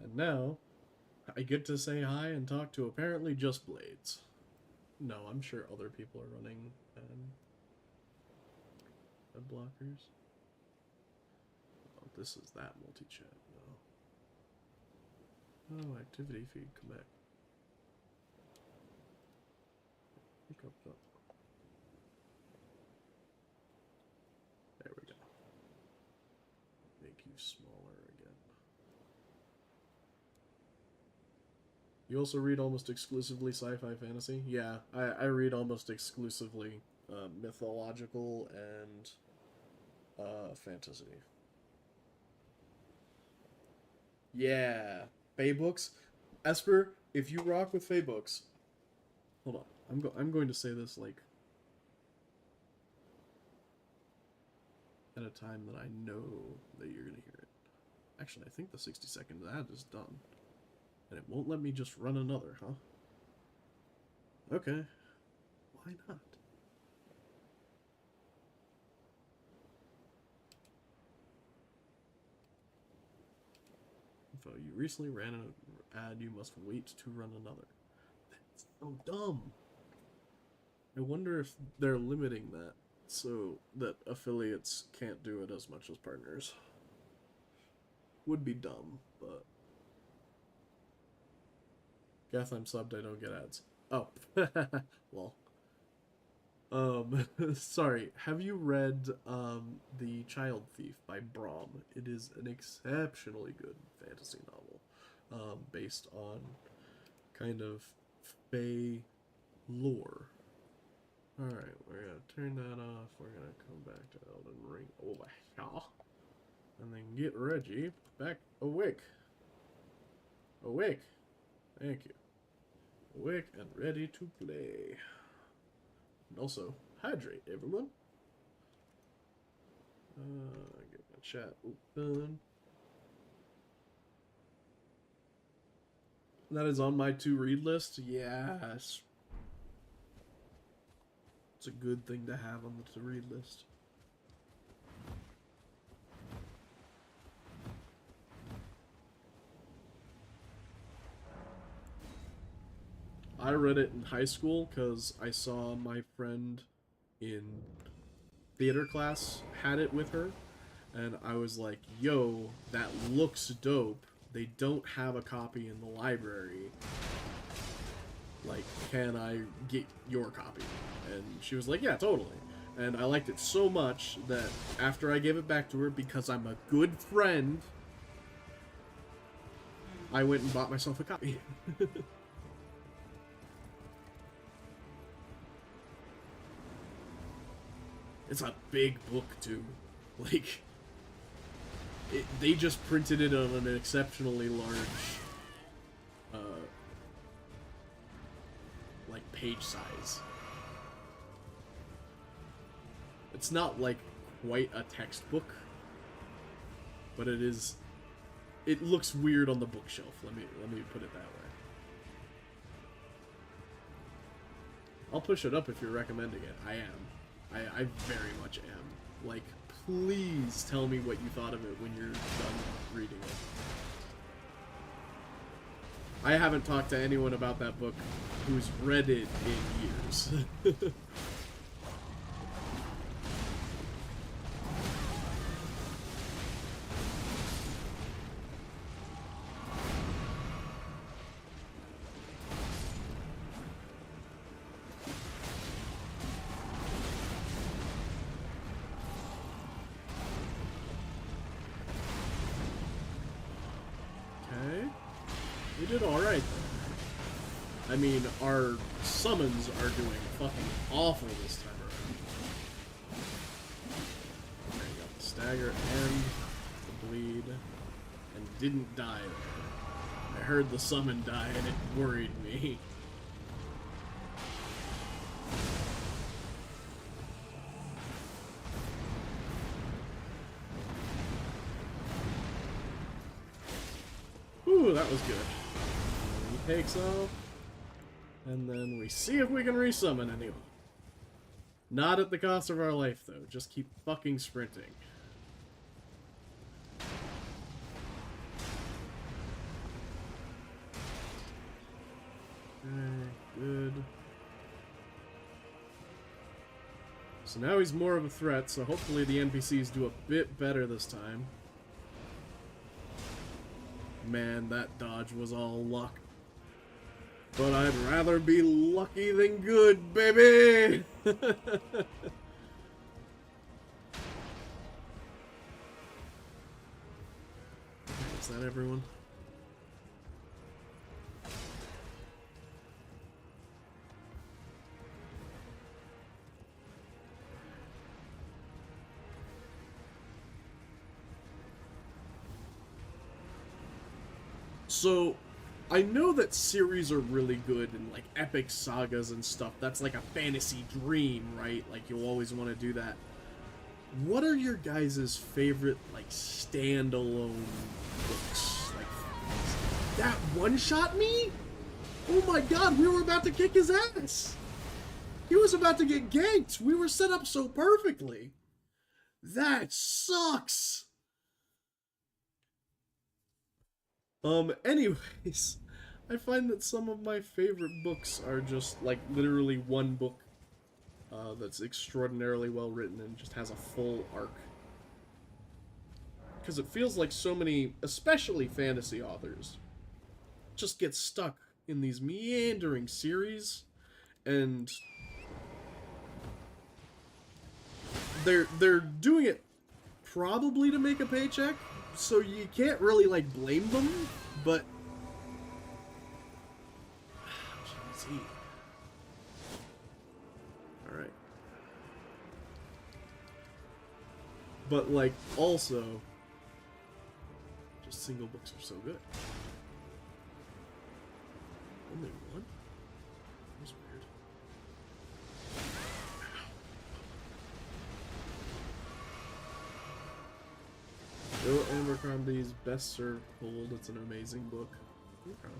And now, I get to say hi and talk to apparently just Blades. No, I'm sure other people are running ad blockers. Oh, this is that multi-chat. No. Oh, activity feed, come back. Pick up the... There we go. Make you smaller again. You also read almost exclusively sci-fi fantasy? Yeah, I read almost exclusively mythological and fantasy. Yeah, Fae books. Esper, if you rock with Fae books, hold on. I'm going to say this like at a time that I know that you're gonna hear it. Actually, I think the 60-second ad is done, and it won't let me just run another, huh? Okay, why not? Info, you recently ran an ad, you must wait to run another. That's so dumb. I wonder if they're limiting that so that affiliates can't do it as much as partners. Would be dumb, but... Gath, I'm subbed, I don't get ads. Oh. Well. Sorry, have you read, The Child Thief by Brahm? It is an exceptionally good fantasy novel, based on kind of Fae lore. Alright, we're gonna turn that off, we're gonna come back to Elden Ring over here, and then get Reggie back awake. Awake! Thank you. Awake and ready to play. And also, hydrate, everyone. Get my chat open. That is on my to-read list? Yes. It's a good thing to have on the to-read list. I read it in high school because I saw my friend in theater class had it with her, and I was like, yo, that looks dope. They don't have a copy in the library. Like, can I get your copy? And she was like, yeah, totally. And I liked it so much that after I gave it back to her, because I'm a good friend, I went and bought myself a copy. It's a big book, too. Like, they just printed it on an exceptionally large, like, page size. It's not, like, quite a textbook, but it is... It looks weird on the bookshelf, let me put it that way. I'll push it up if you're recommending it. I am. I very much am. Like, please tell me what you thought of it when you're done reading it. I haven't talked to anyone about that book who's read it in years. We did alright there. I mean, our summons are doing fucking awful this time around. Okay, got the stagger and the bleed, and didn't die there. I heard the summon die and it worried me. Ooh, that was good. He takes off, and then we see if we can resummon anyone. Not at the cost of our life, though. Just keep fucking sprinting. Okay, good. So now he's more of a threat, so hopefully the NPCs do a bit better this time. Man, that dodge was all luck. But I'd rather be lucky than good, baby! Is that everyone? So, I know that series are really good in, like, epic sagas and stuff. That's like a fantasy dream, right? Like, you'll always want to do that. What are your guys' favorite, like, standalone books? Like, that one-shot me? Oh my god, we were about to kick his ass! He was about to get ganked! We were set up so perfectly! That sucks! Anyways, I find that some of my favorite books are just, like, literally one book that's extraordinarily well written and just has a full arc. Because it feels like so many, especially fantasy authors, just get stuck in these meandering series, and they're doing it probably to make a paycheck, so you can't really, like, blame them, but... Alright. But, like, also, just single books are so good. Only one? That was weird. Bill Abercrombie's Best Served Cold. It's an amazing book. Okay.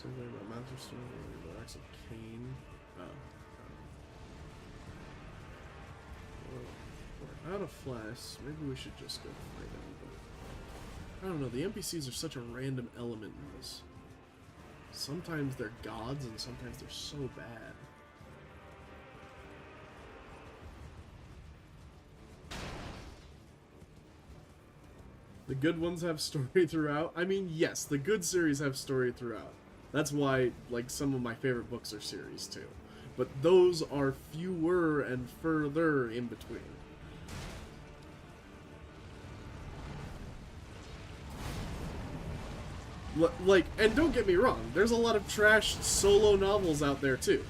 Something about Master Stone or the Acts of Cain. Oh. Well, we're out of flash. Maybe we should just go find out. I don't know. The NPCs are such a random element in this. Sometimes they're gods, and sometimes they're so bad. The good ones have story throughout. I mean, yes, the good series have story throughout. That's why, like, some of my favorite books are series, too. But those are fewer and further in between. Like, and don't get me wrong, there's a lot of trash solo novels out there, too.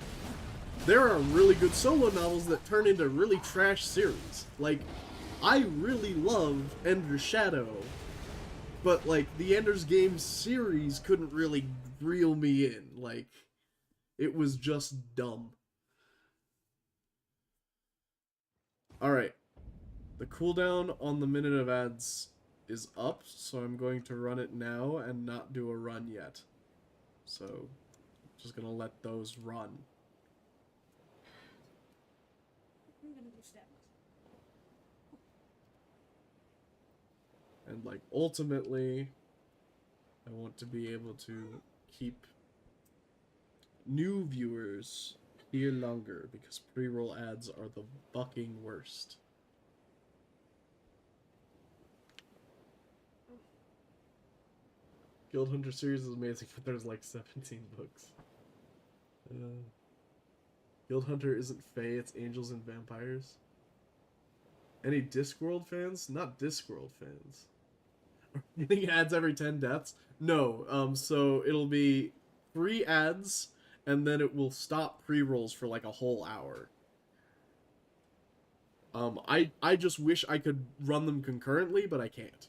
there are really good solo novels that turn into really trash series. Like, I really love Ender's Shadow, but, like, the Ender's Game series couldn't really reel me in. Like, it was just dumb. Alright. The cooldown on the minute of ads is up, so I'm going to run it now and not do a run yet. So, just gonna let those run. I'm gonna do steps. And, like, ultimately, I want to be able to keep new viewers here longer, because pre-roll ads are the fucking worst. Guild Hunter series is amazing, but there's like 17 books. Guild Hunter isn't Fae, it's Angels and Vampires. Any Discworld fans? Not Discworld fans. Are you getting ads every 10 deaths? No, so it'll be 3 ads, and then it will stop pre-rolls for like a whole hour. I just wish I could run them concurrently, but I can't.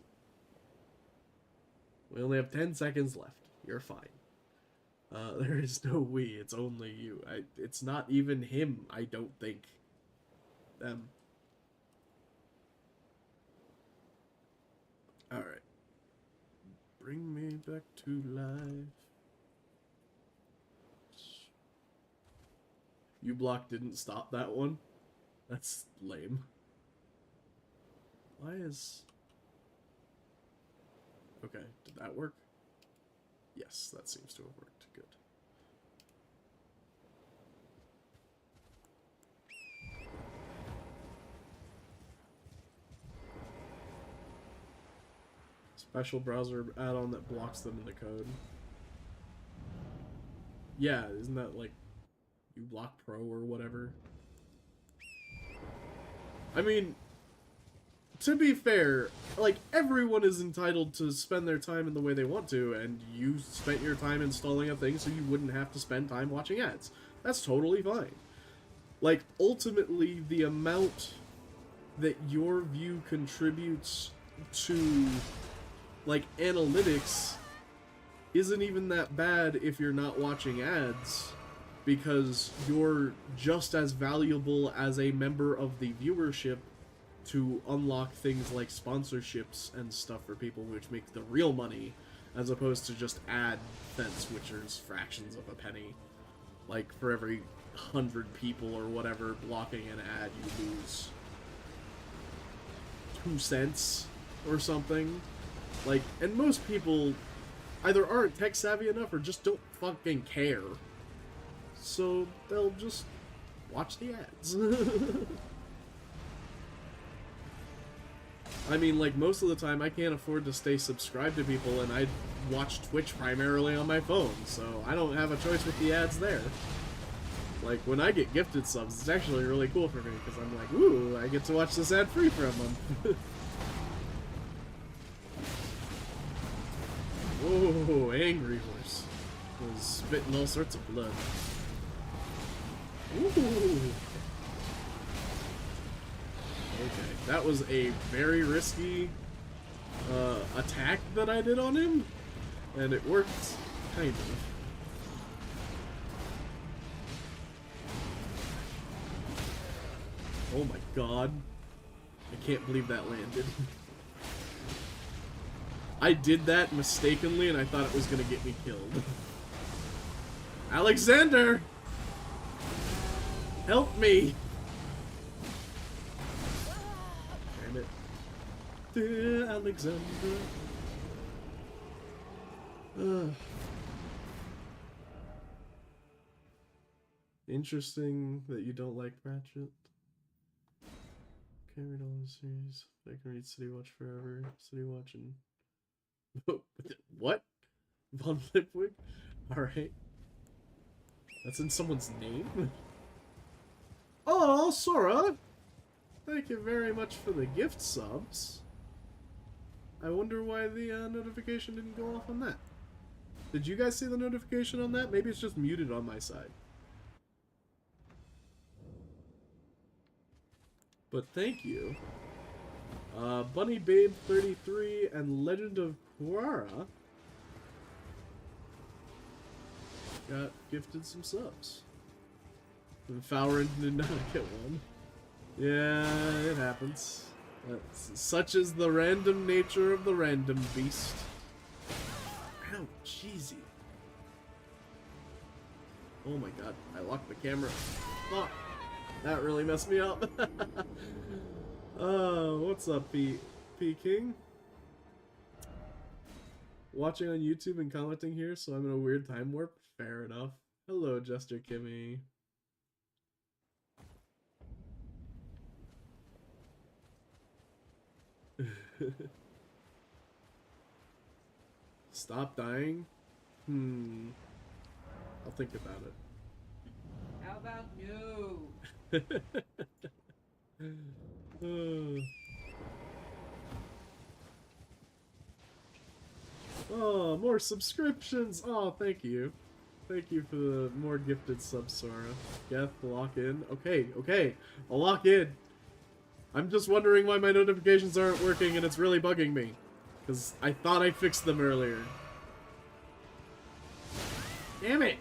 We only have 10 seconds left. You're fine. There is no we, it's only you. It's not even him, I don't think. Them. Alright. Bring me back to life. uBlock didn't stop that one? That's lame. Why is... Okay, did that work? Yes, that seems to have worked. Good. Special browser add-on that blocks them in the code. Yeah, isn't that like uBlock Pro or whatever? I mean, to be fair, like, everyone is entitled to spend their time in the way they want to, and you spent your time installing a thing so you wouldn't have to spend time watching ads. That's totally fine. Like, ultimately, the amount that your view contributes to, like, analytics isn't even that bad if you're not watching ads, because you're just as valuable as a member of the viewership to unlock things like sponsorships and stuff for people, which make the real money, as opposed to just ad fence, which is fractions of a penny. Like, for every 100 people or whatever blocking an ad, you lose 2 cents or something. Like, and most people either aren't tech savvy enough or just don't fucking care. So they'll just watch the ads. I mean, like, most of the time I can't afford to stay subscribed to people, and I watch Twitch primarily on my phone, so I don't have a choice with the ads there. Like, when I get gifted subs, it's actually really cool for me, because I'm like, ooh, I get to watch this ad-free for a month. Whoa, angry horse. Was spitting all sorts of blood. Ooh. Okay, that was a very risky attack that I did on him, and it worked, kind of. Oh my god. I can't believe that landed. I did that mistakenly, and I thought it was gonna get me killed. Alexander! Help me! Damn it. Dear Alexander. Interesting that you don't like Ratchet. Can't read all the series. I can read City Watch forever. City Watch and... What? Von Lipwig? Alright. That's in someone's name? Oh, Sora! Thank you very much for the gift subs. I wonder why the notification didn't go off on that. Did you guys see the notification on that? Maybe it's just muted on my side. But thank you. Bunny Babe 33 and Legend of Quara got gifted some subs. And Fowrin did not get one. Yeah, it happens. Such is the random nature of the random beast. Ow, cheesy. Oh my god, I locked the camera. Fuck. That really messed me up. What's up, P King? Watching on YouTube and commenting here, so I'm in a weird time warp. Fair enough. Hello, Jester Kimmy. Stop dying? I'll think about it. How about you? Oh, more subscriptions! Oh, thank you. Thank you for the more gifted subs, Sora. Geth, lock in. Okay, okay. I'll lock in. I'm just wondering why my notifications aren't working and it's really bugging me. Because I thought I fixed them earlier. Damn it!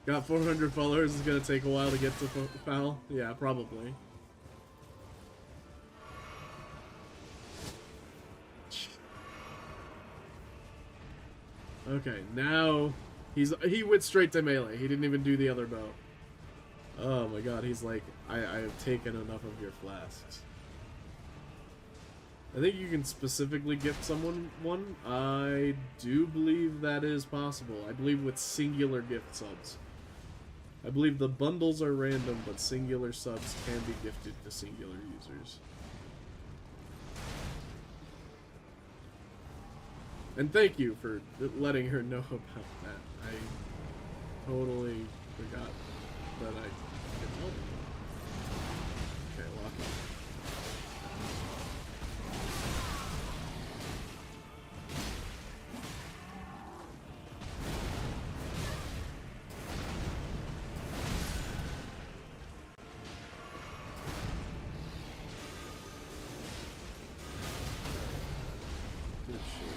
Got 400 followers. It's gonna take a while to get to Foul. Yeah, probably. Okay, now he went straight to melee. He didn't even do the other bow. Oh my god, he's like, I have taken enough of your flasks. I think you can specifically gift someone one. I do believe that is possible. I believe with singular gift subs. I believe the bundles are random, but singular subs can be gifted to singular users. And thank you for letting her know about that. I totally forgot that I could help. Okay, lock it. Good shit.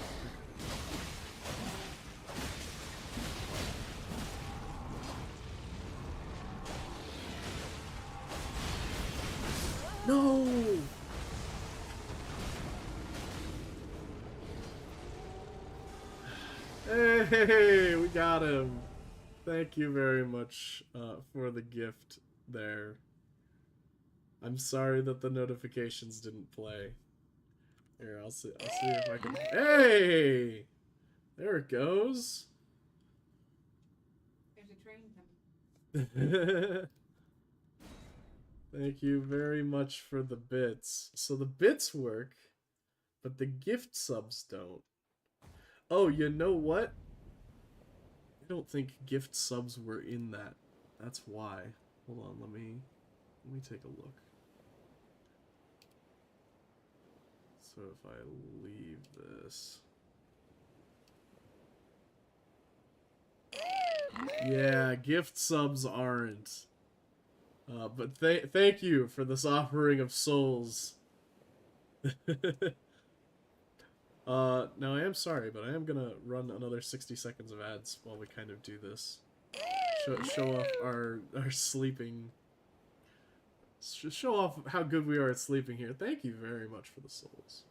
No! Hey, we got him. Thank you very much for the gift there. I'm sorry that the notifications didn't play. Here, I'll see if I can. Hey! There it goes. There's a train coming. Thank you very much for the bits. So the bits work, but the gift subs don't. Oh, you know what? I don't think gift subs were in that. That's why. Hold on, let me take a look. So if I leave this. Yeah, gift subs aren't. But thank you for this offering of souls. Now I am sorry, but I am gonna run another 60 seconds of ads while we kind of do this. Show off our sleeping. Show off how good we are at sleeping here. Thank you very much for the souls.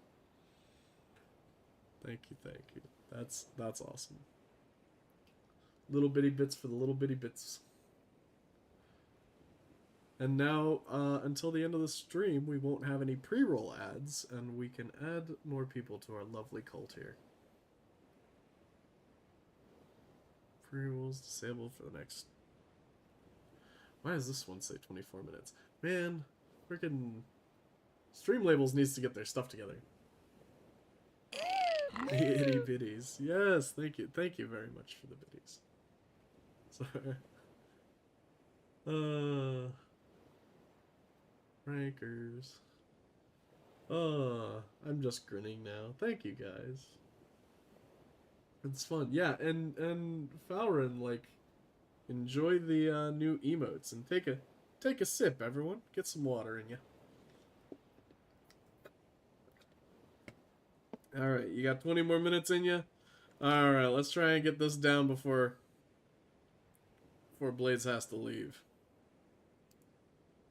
Thank you, thank you. That's awesome. Little bitty bits for the little bitty bits. And now, until the end of the stream, we won't have any pre-roll ads, and we can add more people to our lovely cult here. Pre-rolls disabled for the next... Why does this one say 24 minutes? Man, freaking Stream Labels needs to get their stuff together. Itty bitties. Yes, thank you. Thank you very much for the bitties. Sorry. Rankers. I'm just grinning now. Thank you guys. It's fun. Yeah, and Falrin, like, enjoy the new emotes and take a sip, everyone. Get some water in you. All right, you got 20 more minutes in you. All right, let's try and get this down before Blades has to leave.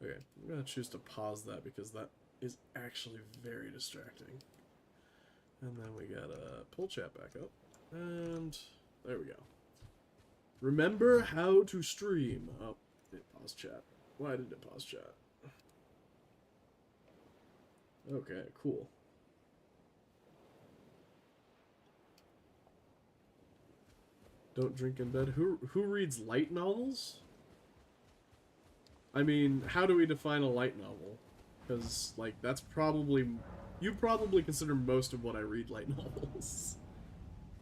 Okay, I'm gonna choose to pause that because that is actually very distracting. And then we gotta pull chat back up. And there we go. Remember how to stream. Oh, it paused chat. Why did it pause chat? Okay, cool. Don't drink in bed. Who reads light novels? I mean, how do we define a light novel? Because, like, that's probably... You probably consider most of what I read light novels.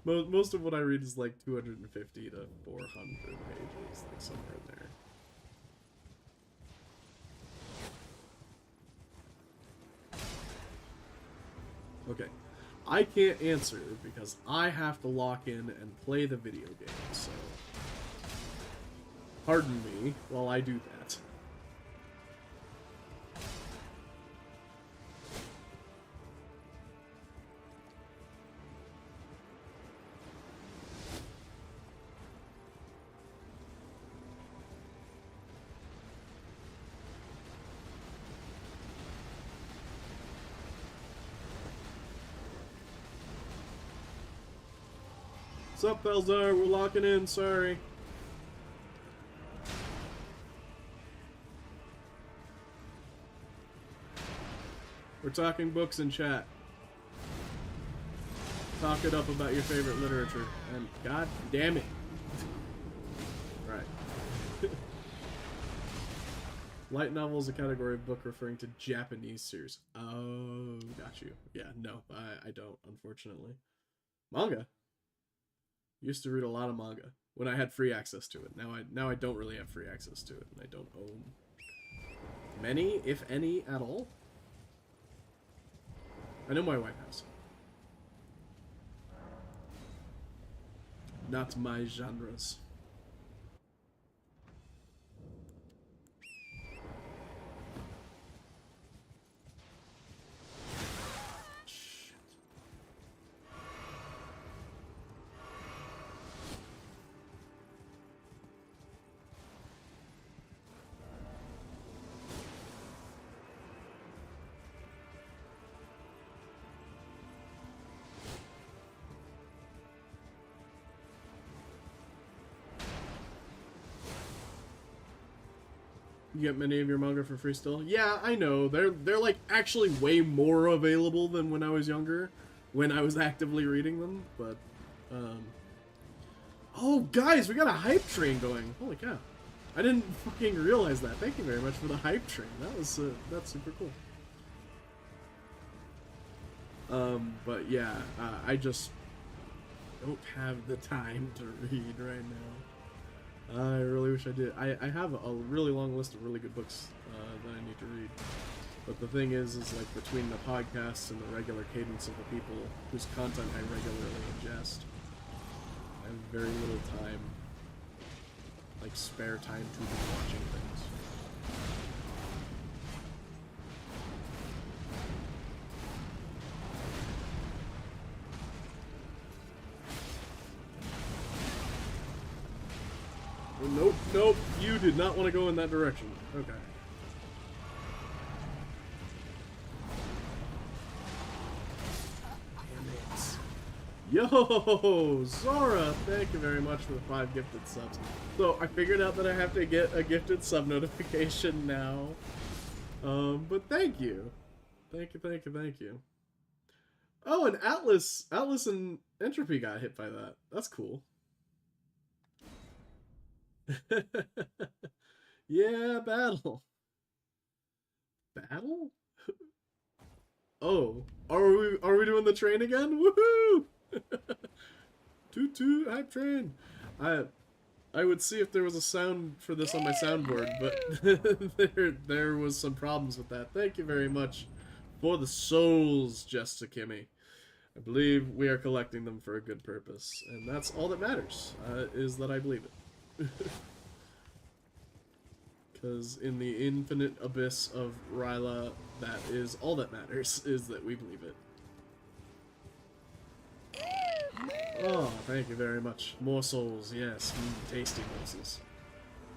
Most of what I read is like 250 to 400 pages, like somewhere in there. Okay. I can't answer because I have to lock in and play the video game, so... Pardon me while I do that. What's up, Belzar? We're locking in, sorry. We're talking books in chat. Talk it up about your favorite literature. And god damn it. Right. Light novel is a category of book referring to Japanese series. Oh, got you. Yeah, no, I don't, unfortunately. Manga. Used to read a lot of manga when I had free access to it. Now I don't really have free access to it, and I don't own many, if any, at all. I know my wife has. Not my genres. You get many of your manga for free still? Yeah, I know. They're like actually way more available than when I was younger, when I was actively reading them, but oh, guys, we got a hype train going. Holy cow. I didn't fucking realize that. Thank you very much for the hype train. That was that's super cool. But yeah, I just don't have the time to read right now. I really wish I did. I have a really long list of really good books that I need to read. But the thing is like between the podcasts and the regular cadence of the people whose content I regularly ingest, I have very little time, like spare time to be watching things. Nope, nope, you did not want to go in that direction. Okay. Damn it. Yo, Zora, thank you very much for the 5 gifted subs. So, I figured out that I have to get a gifted sub notification now. But thank you. Thank you, thank you, thank you. Oh, and Atlas and Entropy got hit by that. That's cool. Yeah, battle. Battle? Oh, are we doing the train again? Woohoo! Toot toot, hype train. I would see if there was a sound for this on my soundboard, but there was some problems with that. Thank you very much For the souls, Jessica Kimmy. I believe we are collecting them for a good purpose, and that's all that matters, is that I believe it. Because in the infinite abyss of Ryla, that is all that matters, is that we believe it. Oh, thank you very much. More souls, yes. Tasty morsels.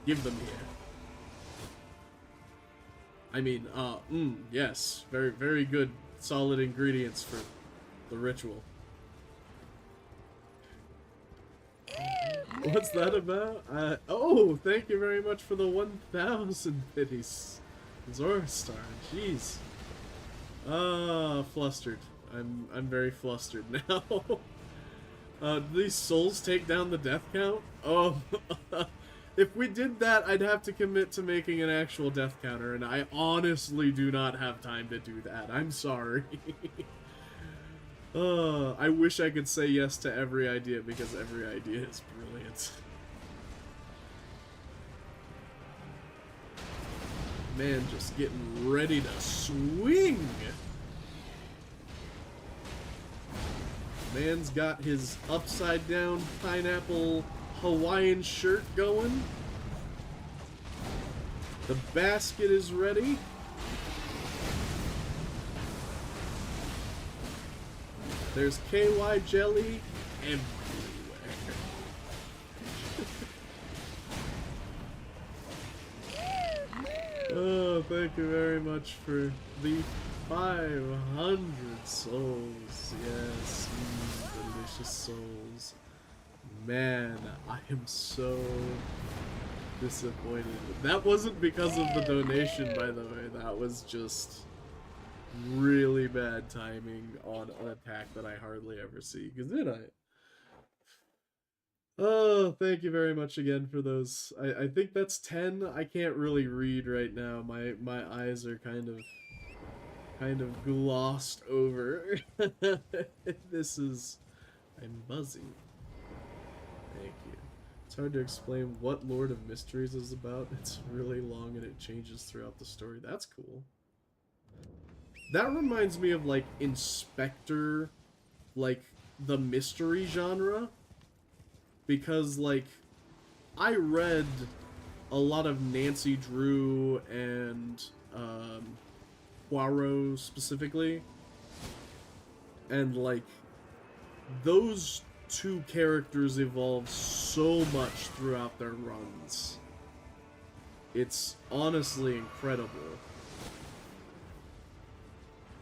Give them here. I mean, yes. Very, very good, solid ingredients for the ritual. What's that about? Oh, thank you very much for the 1,000 biddies. Zorstar, jeez. Flustered. I'm very flustered now. Do these souls take down the death count? Oh, if we did that, I'd have to commit to making an actual death counter, and I honestly do not have time to do that. I'm sorry. I wish I could say yes to every idea, because every idea is brilliant. Man, just getting ready to swing! Man's got his upside down pineapple Hawaiian shirt going. The basket is ready. There's KY jelly everywhere. Oh, thank you very much for the 500 souls. Yes, delicious souls. Man, I am so disappointed. That wasn't because of the donation, by the way. That was just really bad timing on an attack that I hardly ever see. Because did I? Oh, thank you very much again for those. I think that's 10. I can't really read right now. My eyes are kind of glossed over. This is... I'm buzzing. Thank you. It's hard to explain what Lord of Mysteries is about. It's really long and it changes throughout the story. That's cool. That reminds me of, like, Inspector, like, the mystery genre. Because, like, I read a lot of Nancy Drew and, Poirot specifically. And, like, those two characters evolve so much throughout their runs. It's honestly incredible.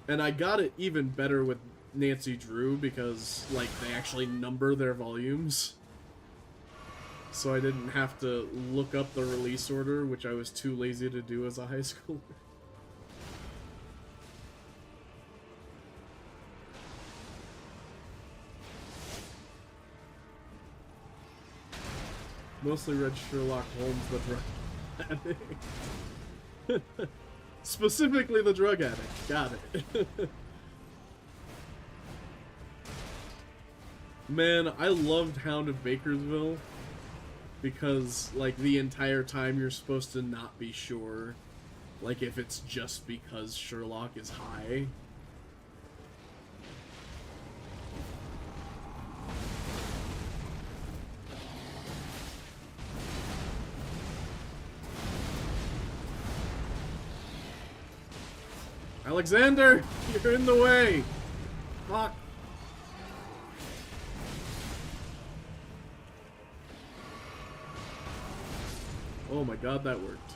And I got it even better with Nancy Drew because, like, they actually number their volumes. So I didn't have to look up the release order, which I was too lazy to do as a high schooler. Mostly read Sherlock Holmes, the drug addict. Specifically the drug addict. Got it. Man, I loved Hound of Bakersville. Because, like, the entire time you're supposed to not be sure. Like, if it's just because Sherlock is high. Alexander! You're in the way! Fuck! Oh my god, that worked.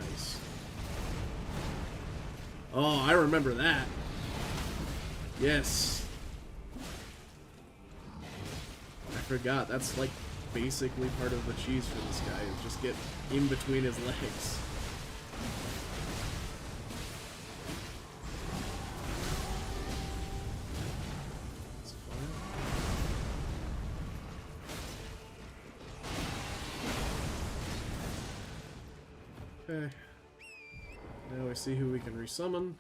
Nice. Oh, I remember that. Yes. I forgot. That's like basically part of the cheese for this guy. Is just get in between his legs. Okay. Now we see who we can resummon.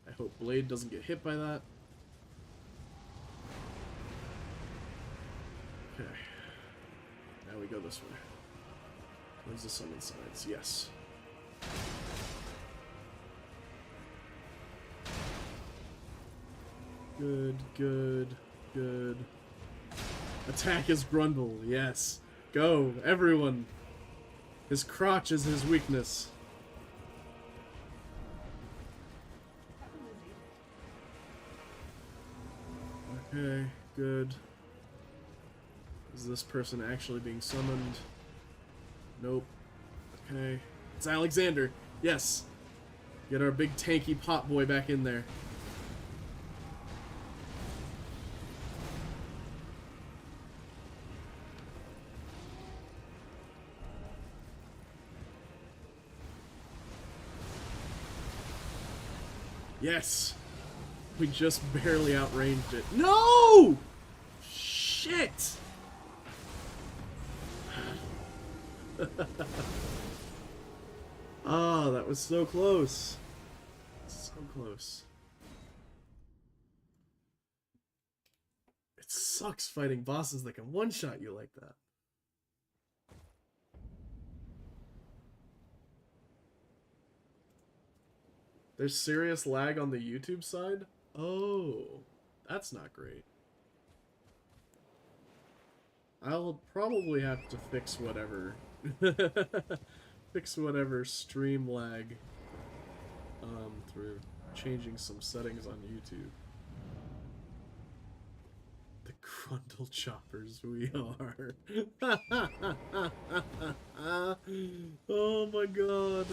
I hope Blade doesn't get hit by that. Okay. Now we go this way. Where's the summon signs? Yes. Good, good, good. Attack his Grundle, yes. Go, everyone. His crotch is his weakness. Okay, good. Is this person actually being summoned? Nope. Okay. It's Alexander. Yes. Get our big tanky pot boy back in there. Yes! We just barely outranged it. No! Shit! Oh, that was so close. So close. It sucks fighting bosses that can one-shot you like that. There's serious lag on the YouTube side? Oh, that's not great. I'll probably have to fix whatever. Fix whatever stream lag through changing some settings on YouTube. The Grundle choppers we are. Oh my god.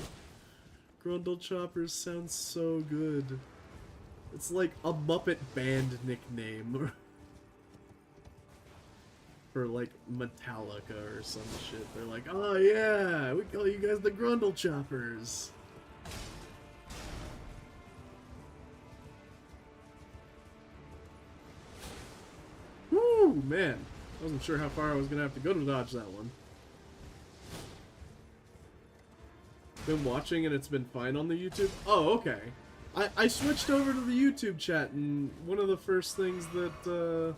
Grundle choppers sounds so good. It's like a Muppet band nickname. For like Metallica or some shit. They're like, oh yeah, we call you guys the Grundle choppers. Woo, man. I wasn't sure how far I was gonna have to go to dodge that one. Been watching and it's been fine on the YouTube? Oh, okay. I switched over to the YouTube chat, and one of the first things that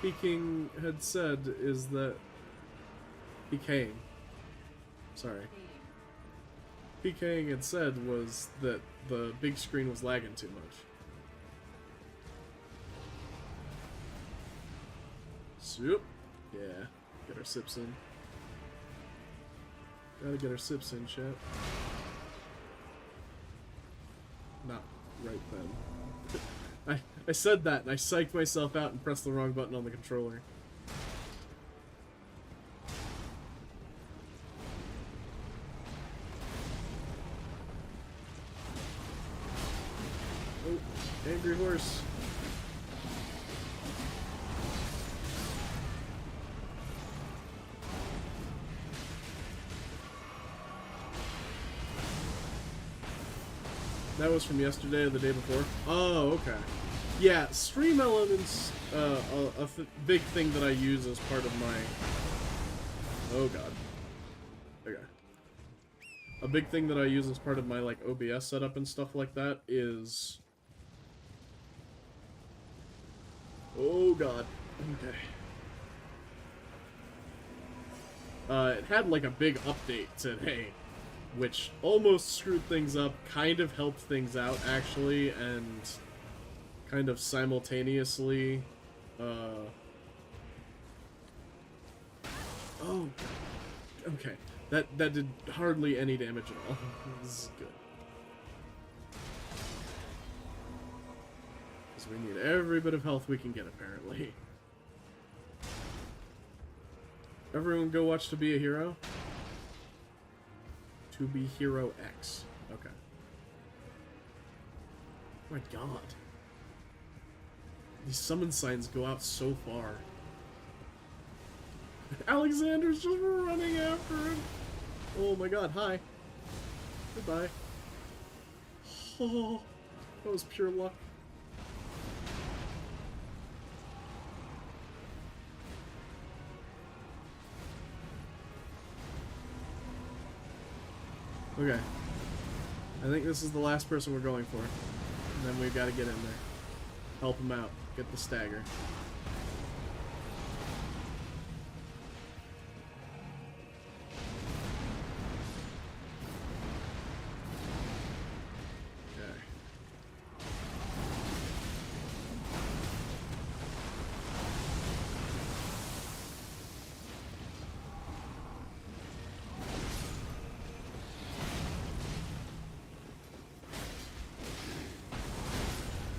Peking had said is that Peking. Sorry. Peking had said was that the big screen was lagging too much. Soup. Yeah. Get our sips in. Gotta get our sips in, chat. Not right then. I said that and I psyched myself out and pressed the wrong button on the controller. Oh, angry horse. That was from yesterday or the day before? Oh, okay. Yeah, stream elements, a big thing that I use as part of my... Oh god. Okay. A big thing that I use as part of my, like, OBS setup and stuff like that is... Oh god. Okay. It had, like, a big update today, which almost screwed things up, kind of helped things out, actually, and kind of simultaneously, oh, okay, that did hardly any damage at all. This is good. Because we need every bit of health we can get, apparently. Everyone go watch To Be a Hero? To Be Hero X. Okay. Oh my god. These summon signs go out so far. Alexander's just running after him. Oh my god, hi. Goodbye. Oh, that was pure luck. Okay. I think this is the last person we're going for. And then we've got to get in there. Help him out. Get the stagger. Okay.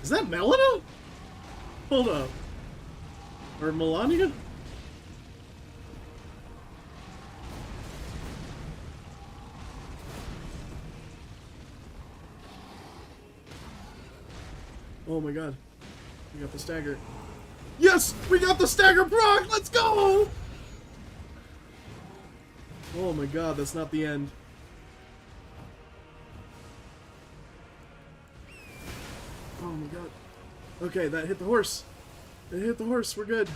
Is that Melina? Hold up. Or Melania? Oh my god. We got the stagger. Yes! We got the stagger proc! Let's go! Oh my god, that's not the end. Oh my god. Okay, that hit the horse. It hit the horse. We're good.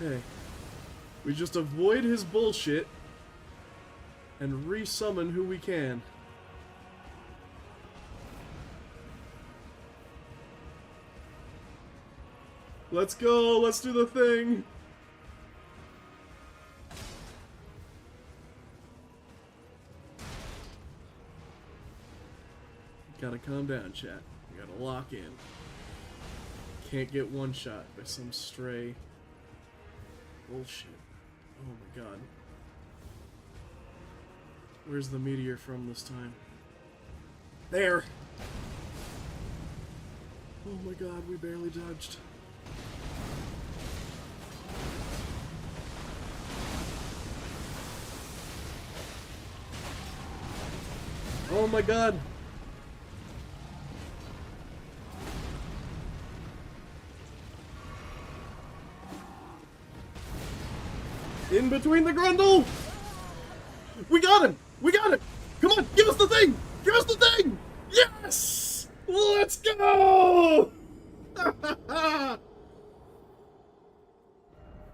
Okay. We just avoid his bullshit and resummon who we can. Let's go. Let's do the thing. Gotta calm down, chat. We gotta lock in. Can't get one shot by some stray bullshit. Oh my god. Where's the meteor from this time? There! Oh my god, we barely dodged. Oh my god! In between the grundle! We got him! We got him! Come on, give us the thing! Give us the thing! Yes! Let's go!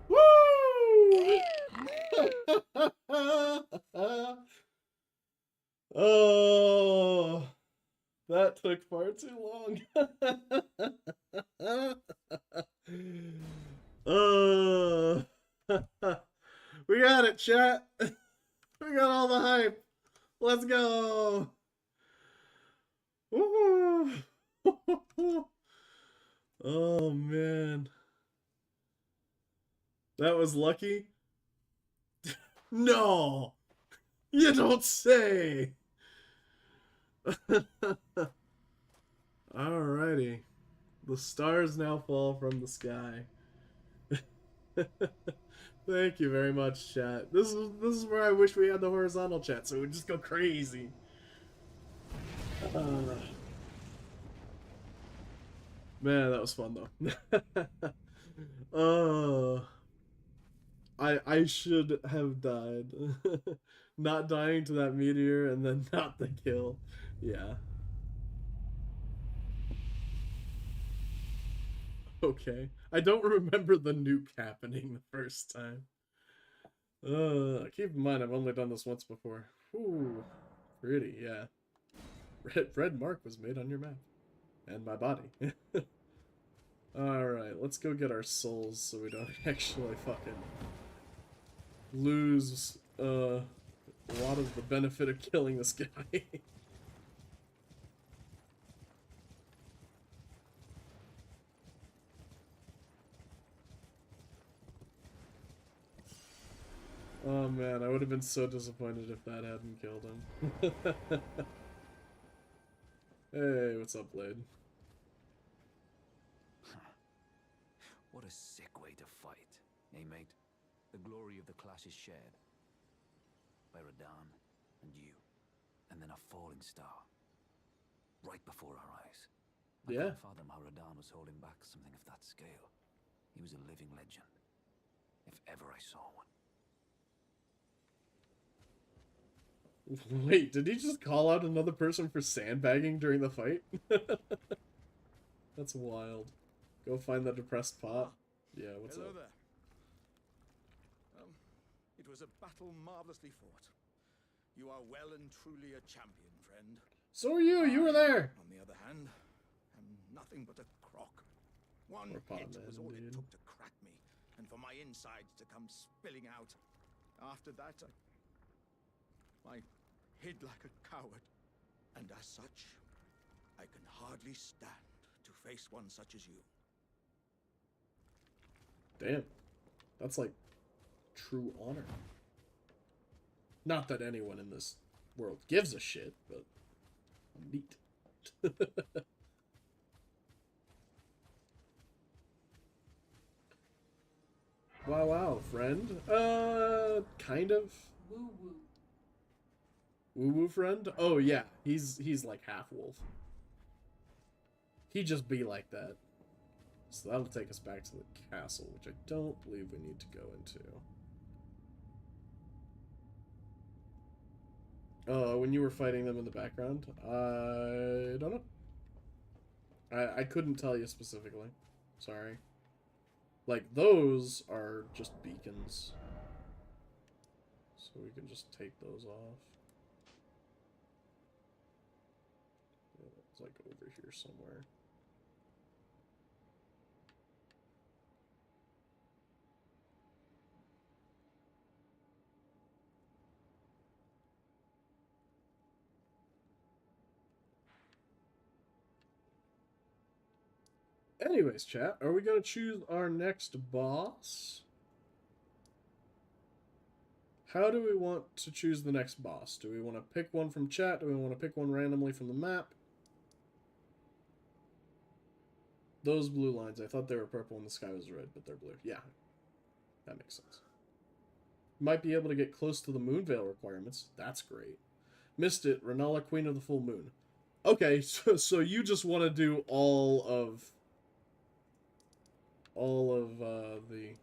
Woo! Oh, that took far too long. Oh. We got it, chat. We got all the hype. Let's go. Woo. Oh man. That was lucky? No. You don't say. Alrighty. The stars now fall from the sky. Thank you very much, chat. This is where I wish we had the horizontal chat, so it would just go crazy. Man, that was fun though. I should have died. Not dying to that meteor and then not the kill. Yeah. Okay. I don't remember the nuke happening the first time. Keep in mind, I've only done this once before. Ooh, pretty, yeah. Red mark was made on your map. And my body. Alright, let's go get our souls so we don't actually fucking lose a lot of the benefit of killing this guy. Oh man, I would have been so disappointed if that hadn't killed him. Hey, what's up, Blade? What a sick way to fight, eh, mate? The glory of the clash is shared by Radahn and you, and then a falling star right before our eyes. I can't fathom how Radahn was holding back something of that scale. He was a living legend, if ever I saw one. Wait, did he just call out another person for sandbagging during the fight? That's wild. Go find that depressed pot. Yeah, what's Hello up? there. It was a battle marvelously fought. You are well and truly a champion, friend. So are you. You were there. On the other hand, am nothing but a crock. One Or pot hit man, was all it indeed. took to crack me, and for my insides to come spilling out. After that, I hid like a coward, and as such, I can hardly stand to face one such as you. Damn. That's like true honor. Not that anyone in this world gives a shit, but neat. Wow, wow, friend. Kind of. Woo woo. Woo-woo friend? Oh, yeah. He's like half-wolf. He just be like that. So that'll take us back to the castle, which I don't believe we need to go into. When you were fighting them in the background? I don't know. I couldn't tell you specifically. Sorry. Like, those are just beacons. So we can just take those off. Yeah, it's like over here somewhere. Anyways, chat, are we going to choose our next boss? How do we want to choose the next boss? Do we want to pick one from chat? Do we want to pick one randomly from the map? Those blue lines, I thought they were purple and the sky was red, but they're blue. Yeah, that makes sense. Might be able to get close to the Moonveil requirements. That's great. Missed it. Renala, Queen of the Full Moon. Okay, so you just want to do all of the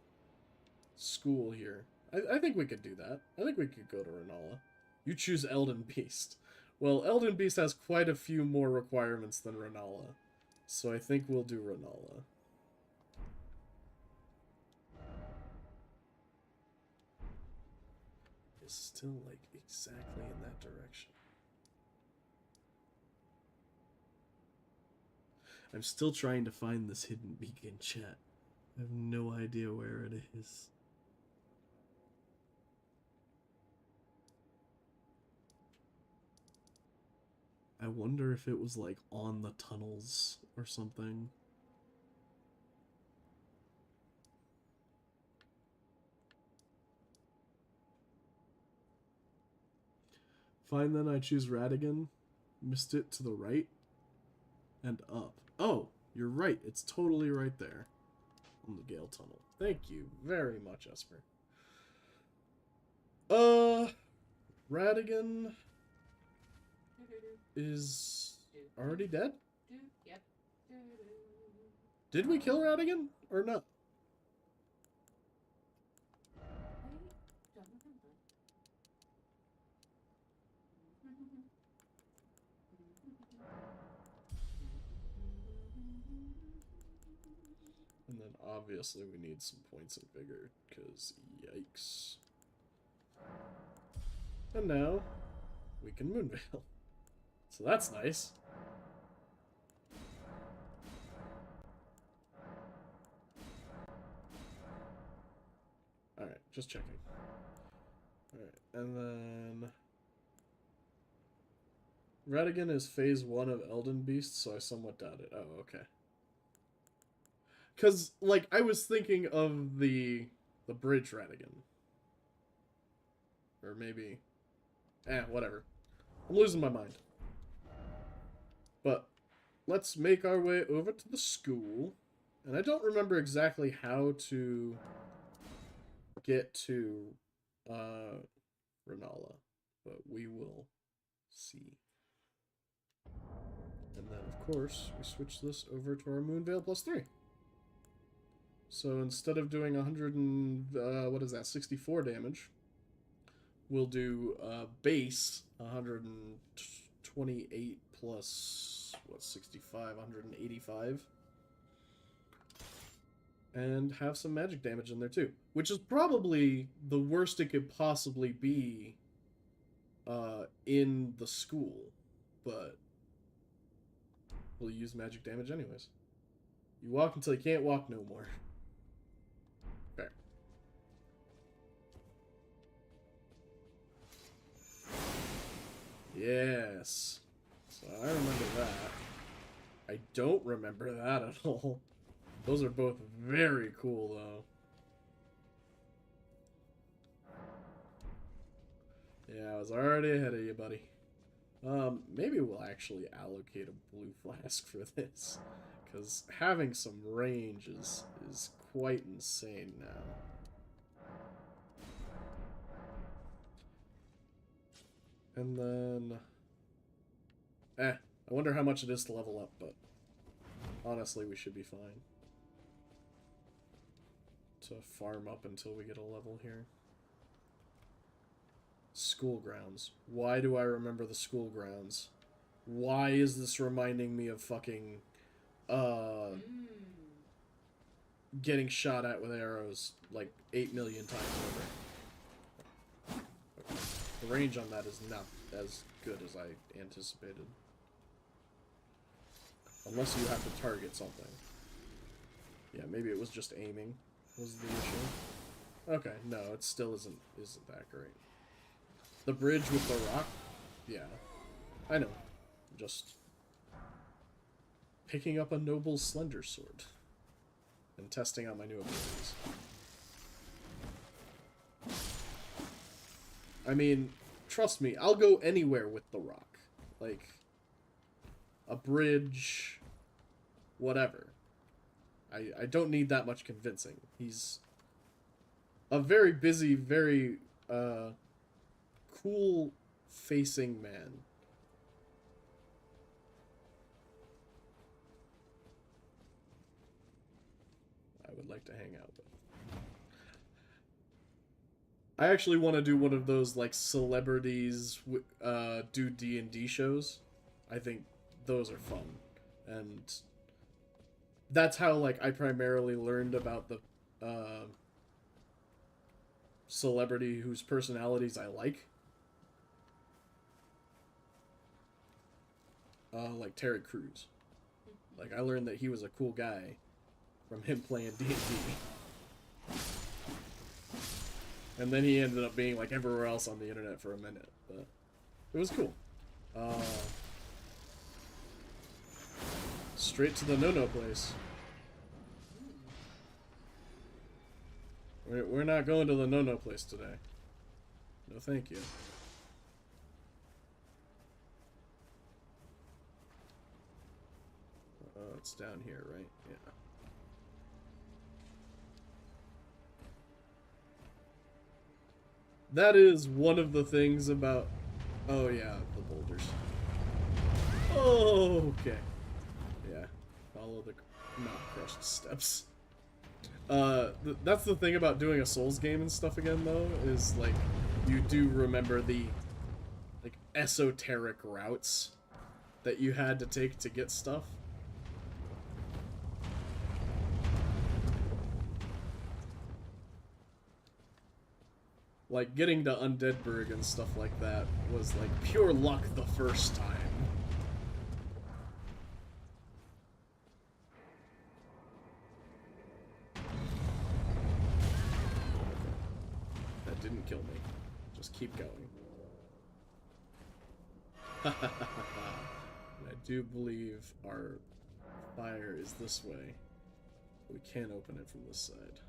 school here. I think we could do that. I think we could go to Renala. You choose Elden Beast. Well, Elden Beast has quite a few more requirements than Renala. So I think we'll do Renala. It's still, like, exactly in that direction. I'm still trying to find this hidden beacon, chat. I have no idea where it is. I wonder if it was, like, on the tunnels or something. Fine, then I choose Radigan. Missed it to the right and up. Oh, you're right. It's totally right there on the Gale Tunnel. Thank you very much, Esper. Radigan is already dead? Yep. Did we kill Radigan or not? I don't remember. And then obviously we need some points of vigor, because yikes. And now we can Moonveil. So that's nice. Alright, just checking. Alright, and then Radigan is phase 1 of Elden Beast, so I somewhat doubt it. Oh, okay. Because, like, I was thinking of the bridge Radigan. Or maybe... whatever. I'm losing my mind. But let's make our way over to the school. And I don't remember exactly how to get to Renala, but we will see. And then, of course, we switch this over to our Moonveil plus 3. So instead of doing 100 and, what is that, 64 damage, we'll do base 128 plus, what, 65, 185. And have some magic damage in there too. Which is probably the worst it could possibly be in the school. But we'll use magic damage anyways. You walk until you can't walk no more. Fair. Yes. So I remember that. I don't remember that at all. Those are both very cool, though. Yeah, I was already ahead of you, buddy. Maybe we'll actually allocate a blue flask for this. Because having some range is quite insane now. And then... I wonder how much it is to level up, but... honestly, we should be fine. To farm up until we get a level here. School grounds. Why do I remember the school grounds? Why is this reminding me of fucking... getting shot at with arrows like 8 million times over. Okay. The range on that is not as good as I anticipated. Unless you have to target something. Yeah, maybe it was just aiming was the issue. Okay, no, it still isn't that great. The bridge with the rock? Yeah. I know. Just picking up a noble slender sword. And testing out my new abilities. I mean, trust me, I'll go anywhere with the rock. Like, a bridge, whatever. I don't need that much convincing. He's a very busy, very cool-facing man. I would like to hang out with. I actually want to do one of those like celebrities do D&D shows. I think those are fun, and that's how like I primarily learned about the celebrity whose personalities I like. Like Terry Crews. Like I learned that he was a cool guy from him playing D&D. And then he ended up being like everywhere else on the internet for a minute, but it was cool. Straight to the no-no place. We're not going to the no-no place today. No thank you. It's down here, right? Yeah. That is one of the things about... Oh, yeah, the boulders. Oh, okay. Yeah. Follow the not crushed steps. That's the thing about doing a Souls game and stuff again, though, is, like, you do remember the, like, esoteric routes that you had to take to get stuff. Like, getting to Undeadburg and stuff like that was, like, pure luck the first time. That didn't kill me. Just keep going. And I do believe our fire is this way. We can't open it from this side.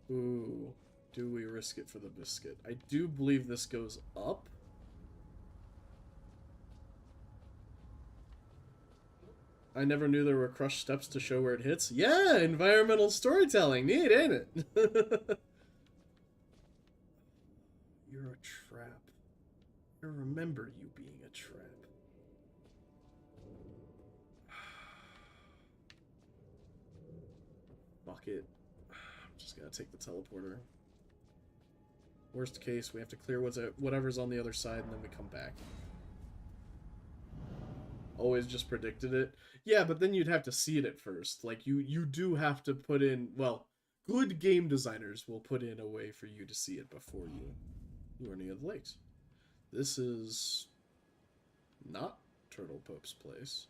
Ooh. Do we risk it for the biscuit? I do believe this goes up. I never knew there were crushed steps to show where it hits. Yeah, environmental storytelling. Neat, ain't it? You're a trap. I remember you being a trap. Fuck it. I'm just gonna take the teleporter. Worst case, we have to clear whatever's on the other side, and then we come back. Always just predicted it. Yeah, but then you'd have to see it at first. Like, you do have to put in... Well, good game designers will put in a way for you to see it before you are near the lakes. This is... not Turtle Pope's place.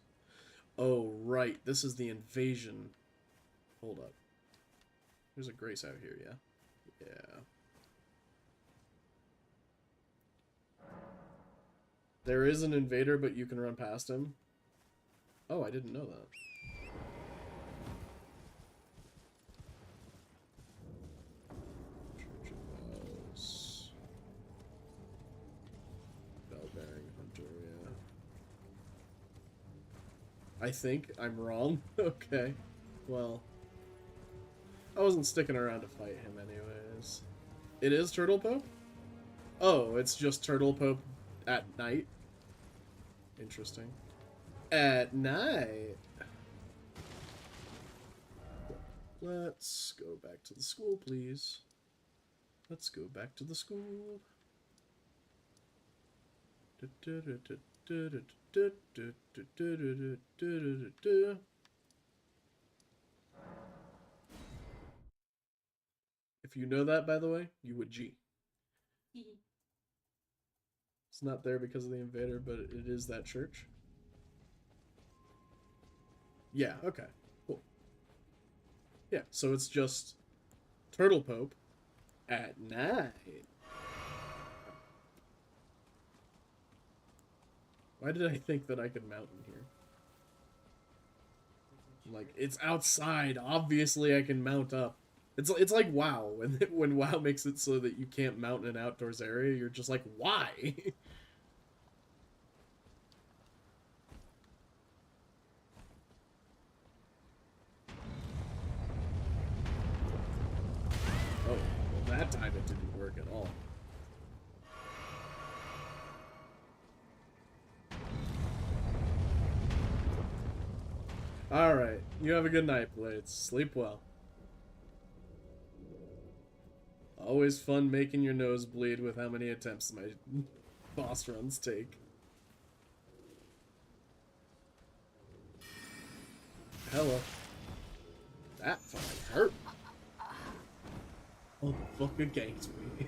Oh, right. This is the invasion. Hold up. There's a Grace out here, yeah? Yeah. There is an invader, but you can run past him. Oh, I didn't know that. Church of Bells. I think I'm wrong. Okay. Well, I wasn't sticking around to fight him anyways. It is Turtle Pope? Oh, it's just Turtle Pope at night? Interesting. At night. Let's go back to the school, please. Let's go back to the school. If you know that, by the way, you would G. It's not there because of the invader, but it is that church. Yeah, okay. Cool. Yeah, so it's just Turtle Pope at night. Why did I think that I could mount in here? Like, it's outside. Obviously, I can mount up. It's like WoW. When WoW makes it so that you can't mount in an outdoors area, you're just like, why? Oh, well, that time it didn't work at all. Alright, you have a good night, Blades. Sleep well. Always fun making your nose bleed with how many attempts my boss runs take. Hello. That fucking hurt. Oh, the fucking ganked me.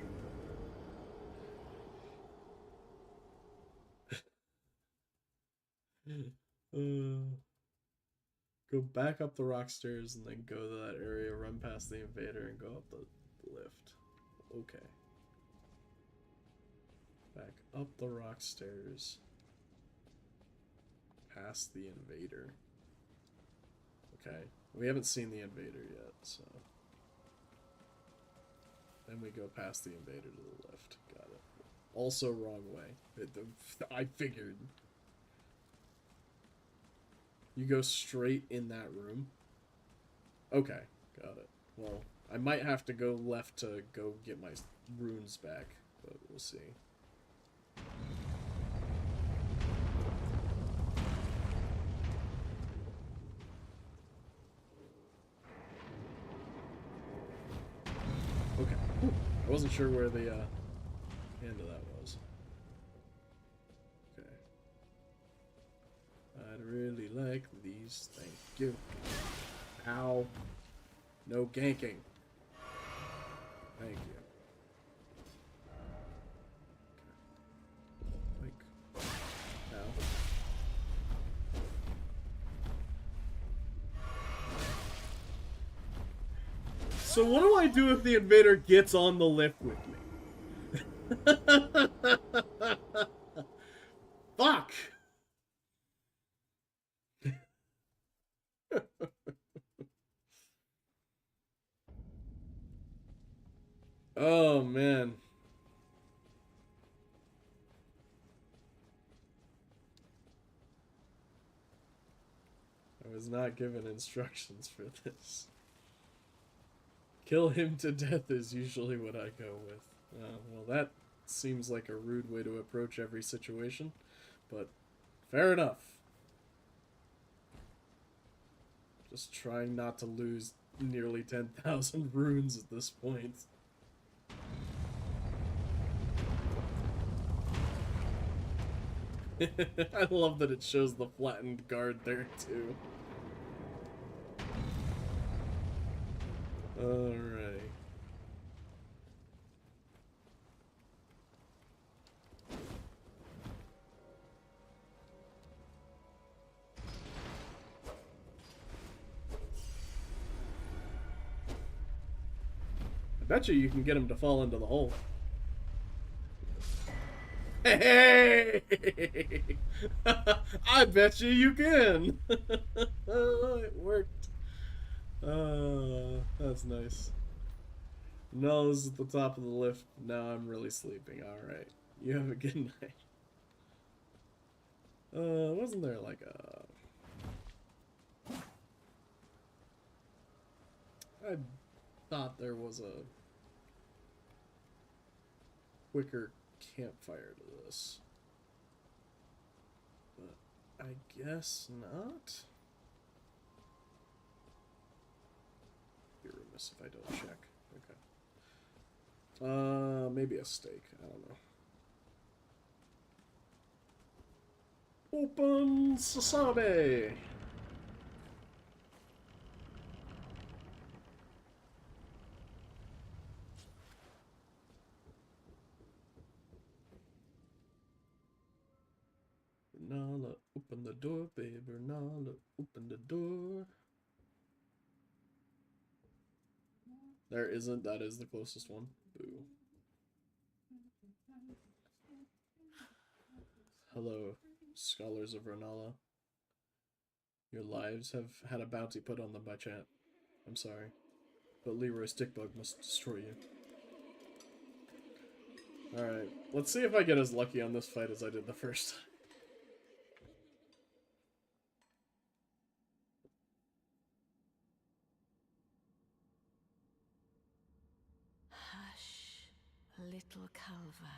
Go back up the rock stairs and then go to that area, run past the invader, and go up the lift. Okay. Back up the rock stairs. Past the invader. Okay. We haven't seen the invader yet, so. Then we go past the invader to the left. Got it. Also wrong way. I figured. You go straight in that room? Okay, got it. Well, I might have to go left to go get my runes back, but we'll see. Okay. Whew. I wasn't sure where the end of that was. Okay. I'd really like these. Thank you. Ow. No ganking. Thank you. Okay. Like. Ow. So what do I do if the invader gets on the lift with me? Fuck! Oh, man. I was not given instructions for this. Kill him to death is usually what I go with. Well, that seems like a rude way to approach every situation, but fair enough. Just trying not to lose nearly 10,000 runes at this point. I love that it shows the flattened guard there, too. Alright. I bet you can get him to fall into the hole. Hey! I bet you can! It worked. That's nice. No, this is the top of the lift. Now I'm really sleeping. Alright. You have a good night. Wasn't there like a I thought there was a quicker campfire to this. But I guess not. Be remiss if I don't check. Okay. Maybe a steak. I don't know. Open Sasabe! Renala, open the door, baby. Renala, open the door. There isn't. That is the closest one. Boo. Hello, scholars of Renala. Your lives have had a bounty put on them by chat. I'm sorry, but Leroy Stickbug must destroy you. Alright, let's see if I get as lucky on this fight as I did the first time. Hush, little Calva.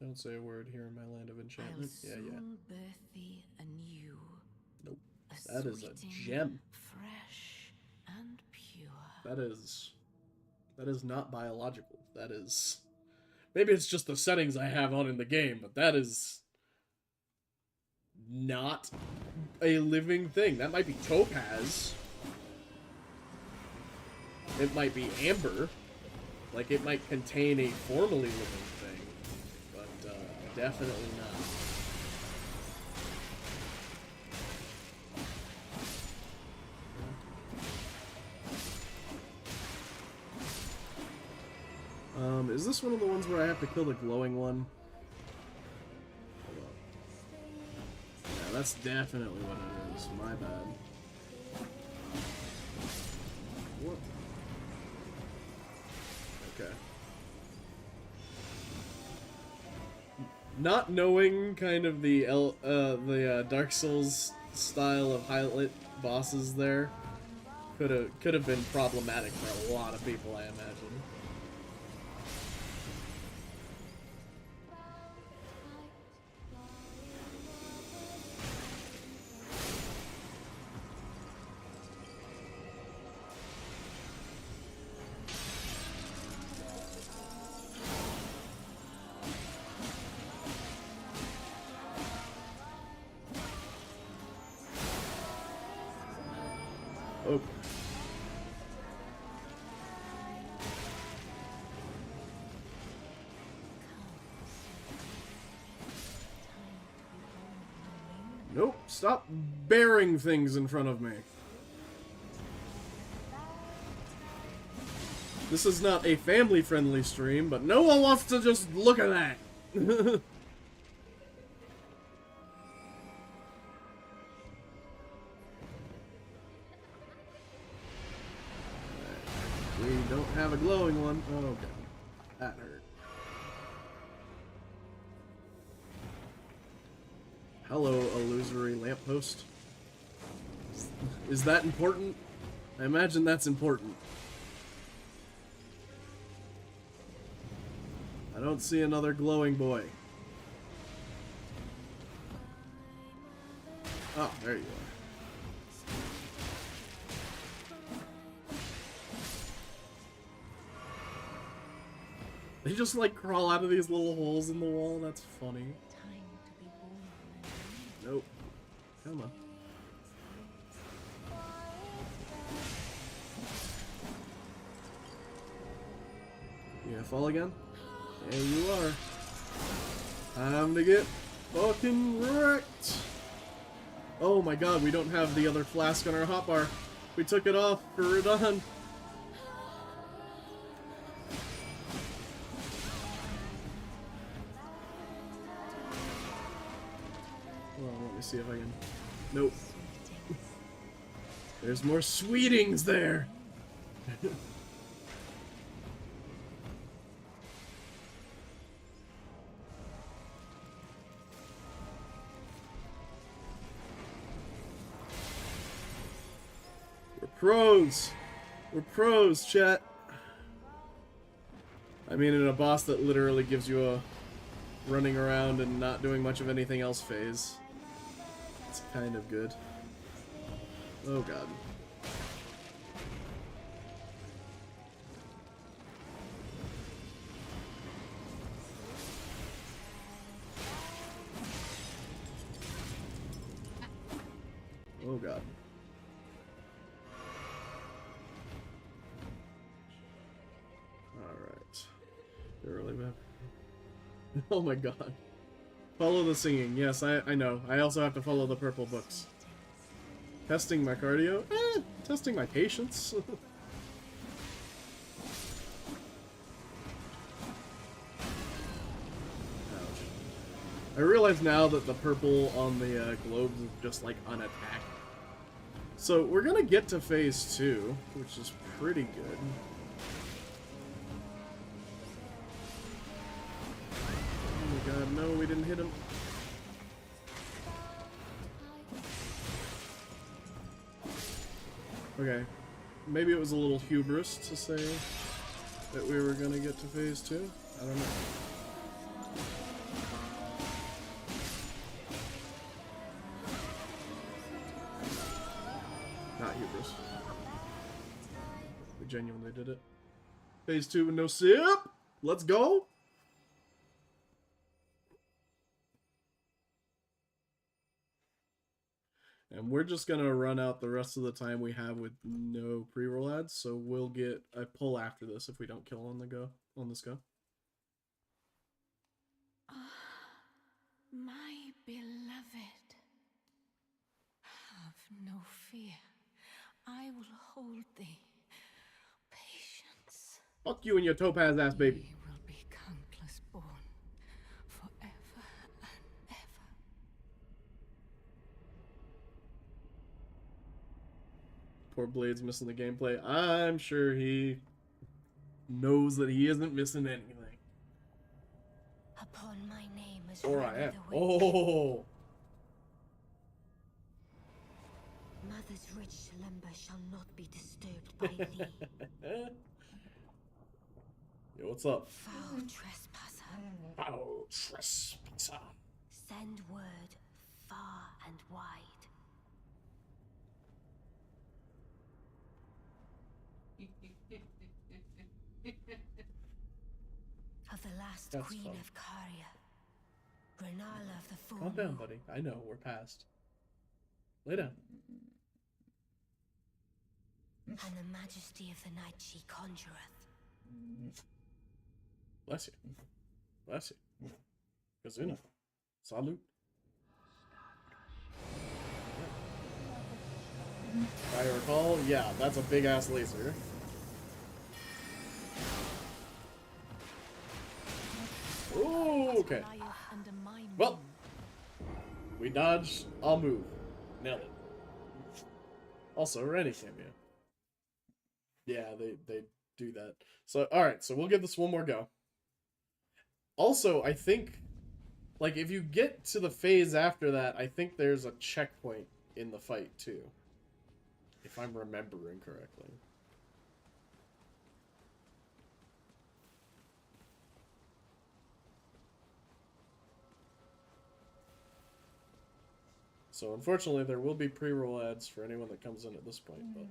Don't say a word here in my land of enchantment. I'll Yeah. soon birth thee anew. Nope. A That is a sweeting, gem. fresh and pure. That is not biological. That is... Maybe it's just the settings I have on in the game, but that is not a living thing. That might be topaz. It might be amber. Like, it might contain a formally living thing, but definitely not. Is this one of the ones where I have to kill the glowing one? Hold on. Yeah, that's definitely what it is. My bad. What? Okay. Not knowing kind of the Dark Souls style of highlight bosses there could have been problematic for a lot of people, I imagine. Oh. Nope, stop bearing things in front of me. This is not a family-friendly stream, but no one wants to just look at that. We don't have a glowing one. Oh god, that hurt. Hello, illusory lamppost. Is that important? I imagine that's important. I don't see another glowing boy. Oh, there you are. They just like crawl out of these little holes in the wall. That's funny. Nope. Come on. You gonna fall again? There you are. Time to get fucking wrecked. Oh my god, we don't have the other flask on our hotbar. We took it off for Radon. Let me see if I can... Nope. There's more sweetings there! pros. We're pros, chat. I mean, in a boss that literally gives you a running around and not doing much of anything else phase. It's kind of good. Oh god. Oh god. Alright. They're really bad. Oh my god. Follow the singing. Yes, I know. I also have to follow the purple books. Testing my cardio? Testing my patience. Ouch. I realize now that the purple on the globes is just like unattacked. So we're gonna get to phase 2, which is pretty good. Oh my god, no, we didn't hit him. Okay, maybe it was a little hubris to say that we were gonna get to phase 2. I don't know. Not hubris. We genuinely did it. Phase 2 with no sip! Let's go! And we're just gonna run out the rest of the time we have with no pre-roll ads, so we'll get a pull after this if we don't kill on this go. My beloved, have no fear. I will hold thee. Patience. Fuck you and your topaz ass baby. He will be countless born, forever and ever. Poor Blade's missing the gameplay. I'm sure he knows that he isn't missing anything. Upon my name is Or written I am. the witch. Oh! Mother's rich slumber shall not be disturbed by thee. Yo, what's up? Foul trespasser, Foul trespasser. send word far and wide. Of the last That's queen fun. of Caria, Renala of the full Calm down, moon, buddy. I know, we're past. Lay down. and the majesty of the night she conjureth. Bless you. Bless you. Kazuna. Salute. If I recall, yeah, that's a big ass laser. Ooh, okay. Well, we dodged. I'll move. Nailed it. Also, Rennie cameo. Yeah, they do that. So, alright, so we'll give this one more go. Also, I think, like, if you get to the phase after that, I think there's a checkpoint in the fight, too. If I'm remembering correctly. So, unfortunately, there will be pre-roll ads for anyone that comes in at this point, but,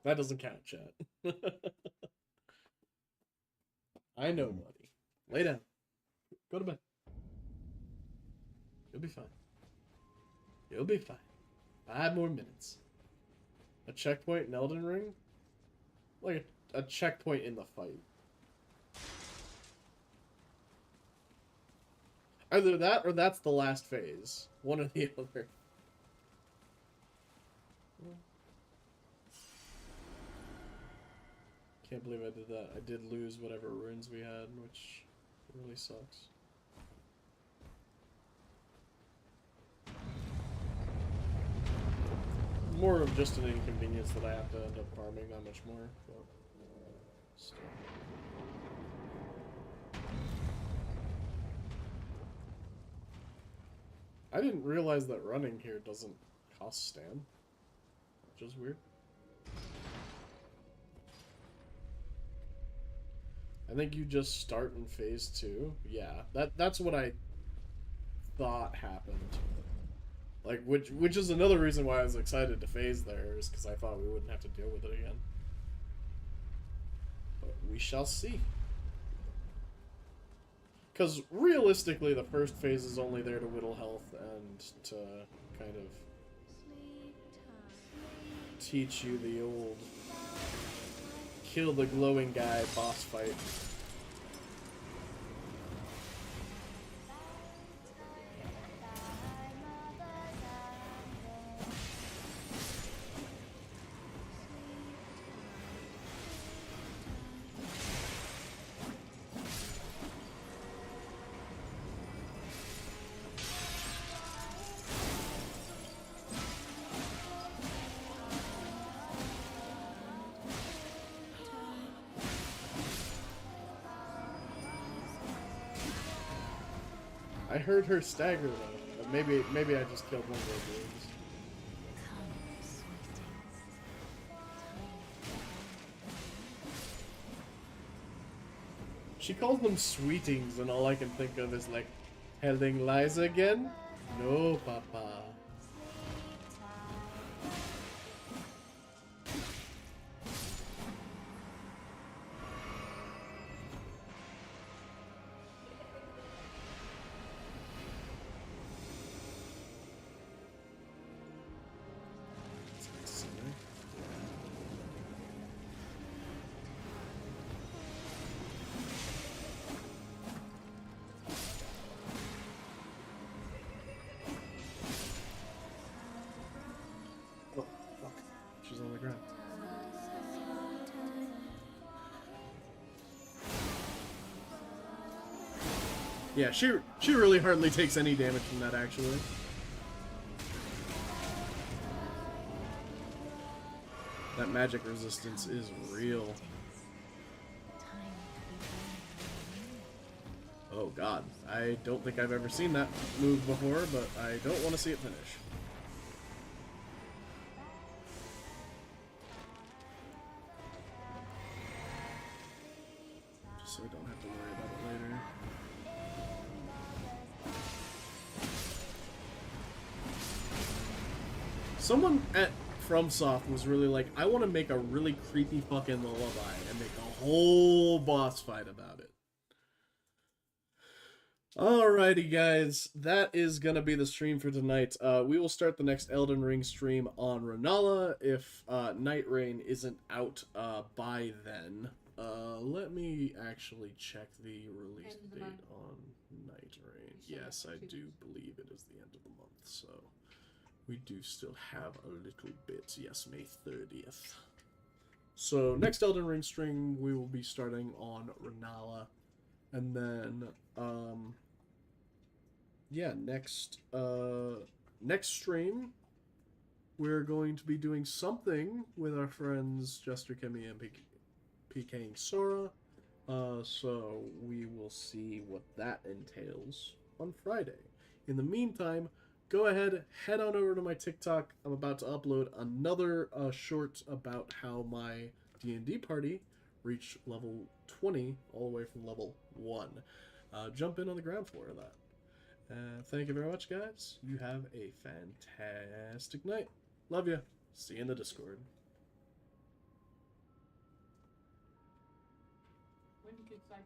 that doesn't count, chat. I know, buddy. Lay down. Go to bed. You'll be fine. You'll be fine. 5 more minutes. A checkpoint in Elden Ring? Like a checkpoint in the fight. Either that or that's the last phase. One or the other. Can't believe I did that. I did lose whatever runes we had, which really sucks. More of just an inconvenience that I have to end up farming that much more, but still. I didn't realize that running here doesn't cost stam. Which is weird. I think you just start in phase 2. Yeah, that's what I thought happened. Like, which is another reason why I was excited to phase there, is because I thought we wouldn't have to deal with it again. But we shall see. Because realistically, the first phase is only there to whittle health and to kind of teach you the old kill the glowing guy boss fight. I heard her stagger though. Maybe I just killed one of those dudes. She calls them sweetings, and all I can think of is like, telling lies again? No, Papa. Oh, fuck. She's on the ground. Yeah, she really hardly takes any damage from that, actually. That magic resistance is real. Oh god, I don't think I've ever seen that move before, but I don't want to see it finish. Just so I don't have to worry about it later. Someone at FromSoft was really like, I want to make a really creepy fucking lullaby and make a whole boss fight about it. Alrighty guys, that is gonna be the stream for tonight. We will start the next Elden Ring stream on Renala if Night Rain isn't out by then. Let me actually check the release date on Night Rain. Yes, I do believe it is the end of the month, so we do still have a little bit. Yes, May 30th. So next Elden Ring stream we will be starting on Renala. And then, yeah, next stream, we're going to be doing something with our friends Jester, Kimmy, and PKing Sora. So we will see what that entails on Friday. In the meantime, go ahead, head on over to my TikTok. I'm about to upload another short about how my D&D party reached level 20 all the way from level 1. Jump in on the ground floor of that. Thank you very much, guys. You have a fantastic night. Love you. See you in the Discord. When did you decide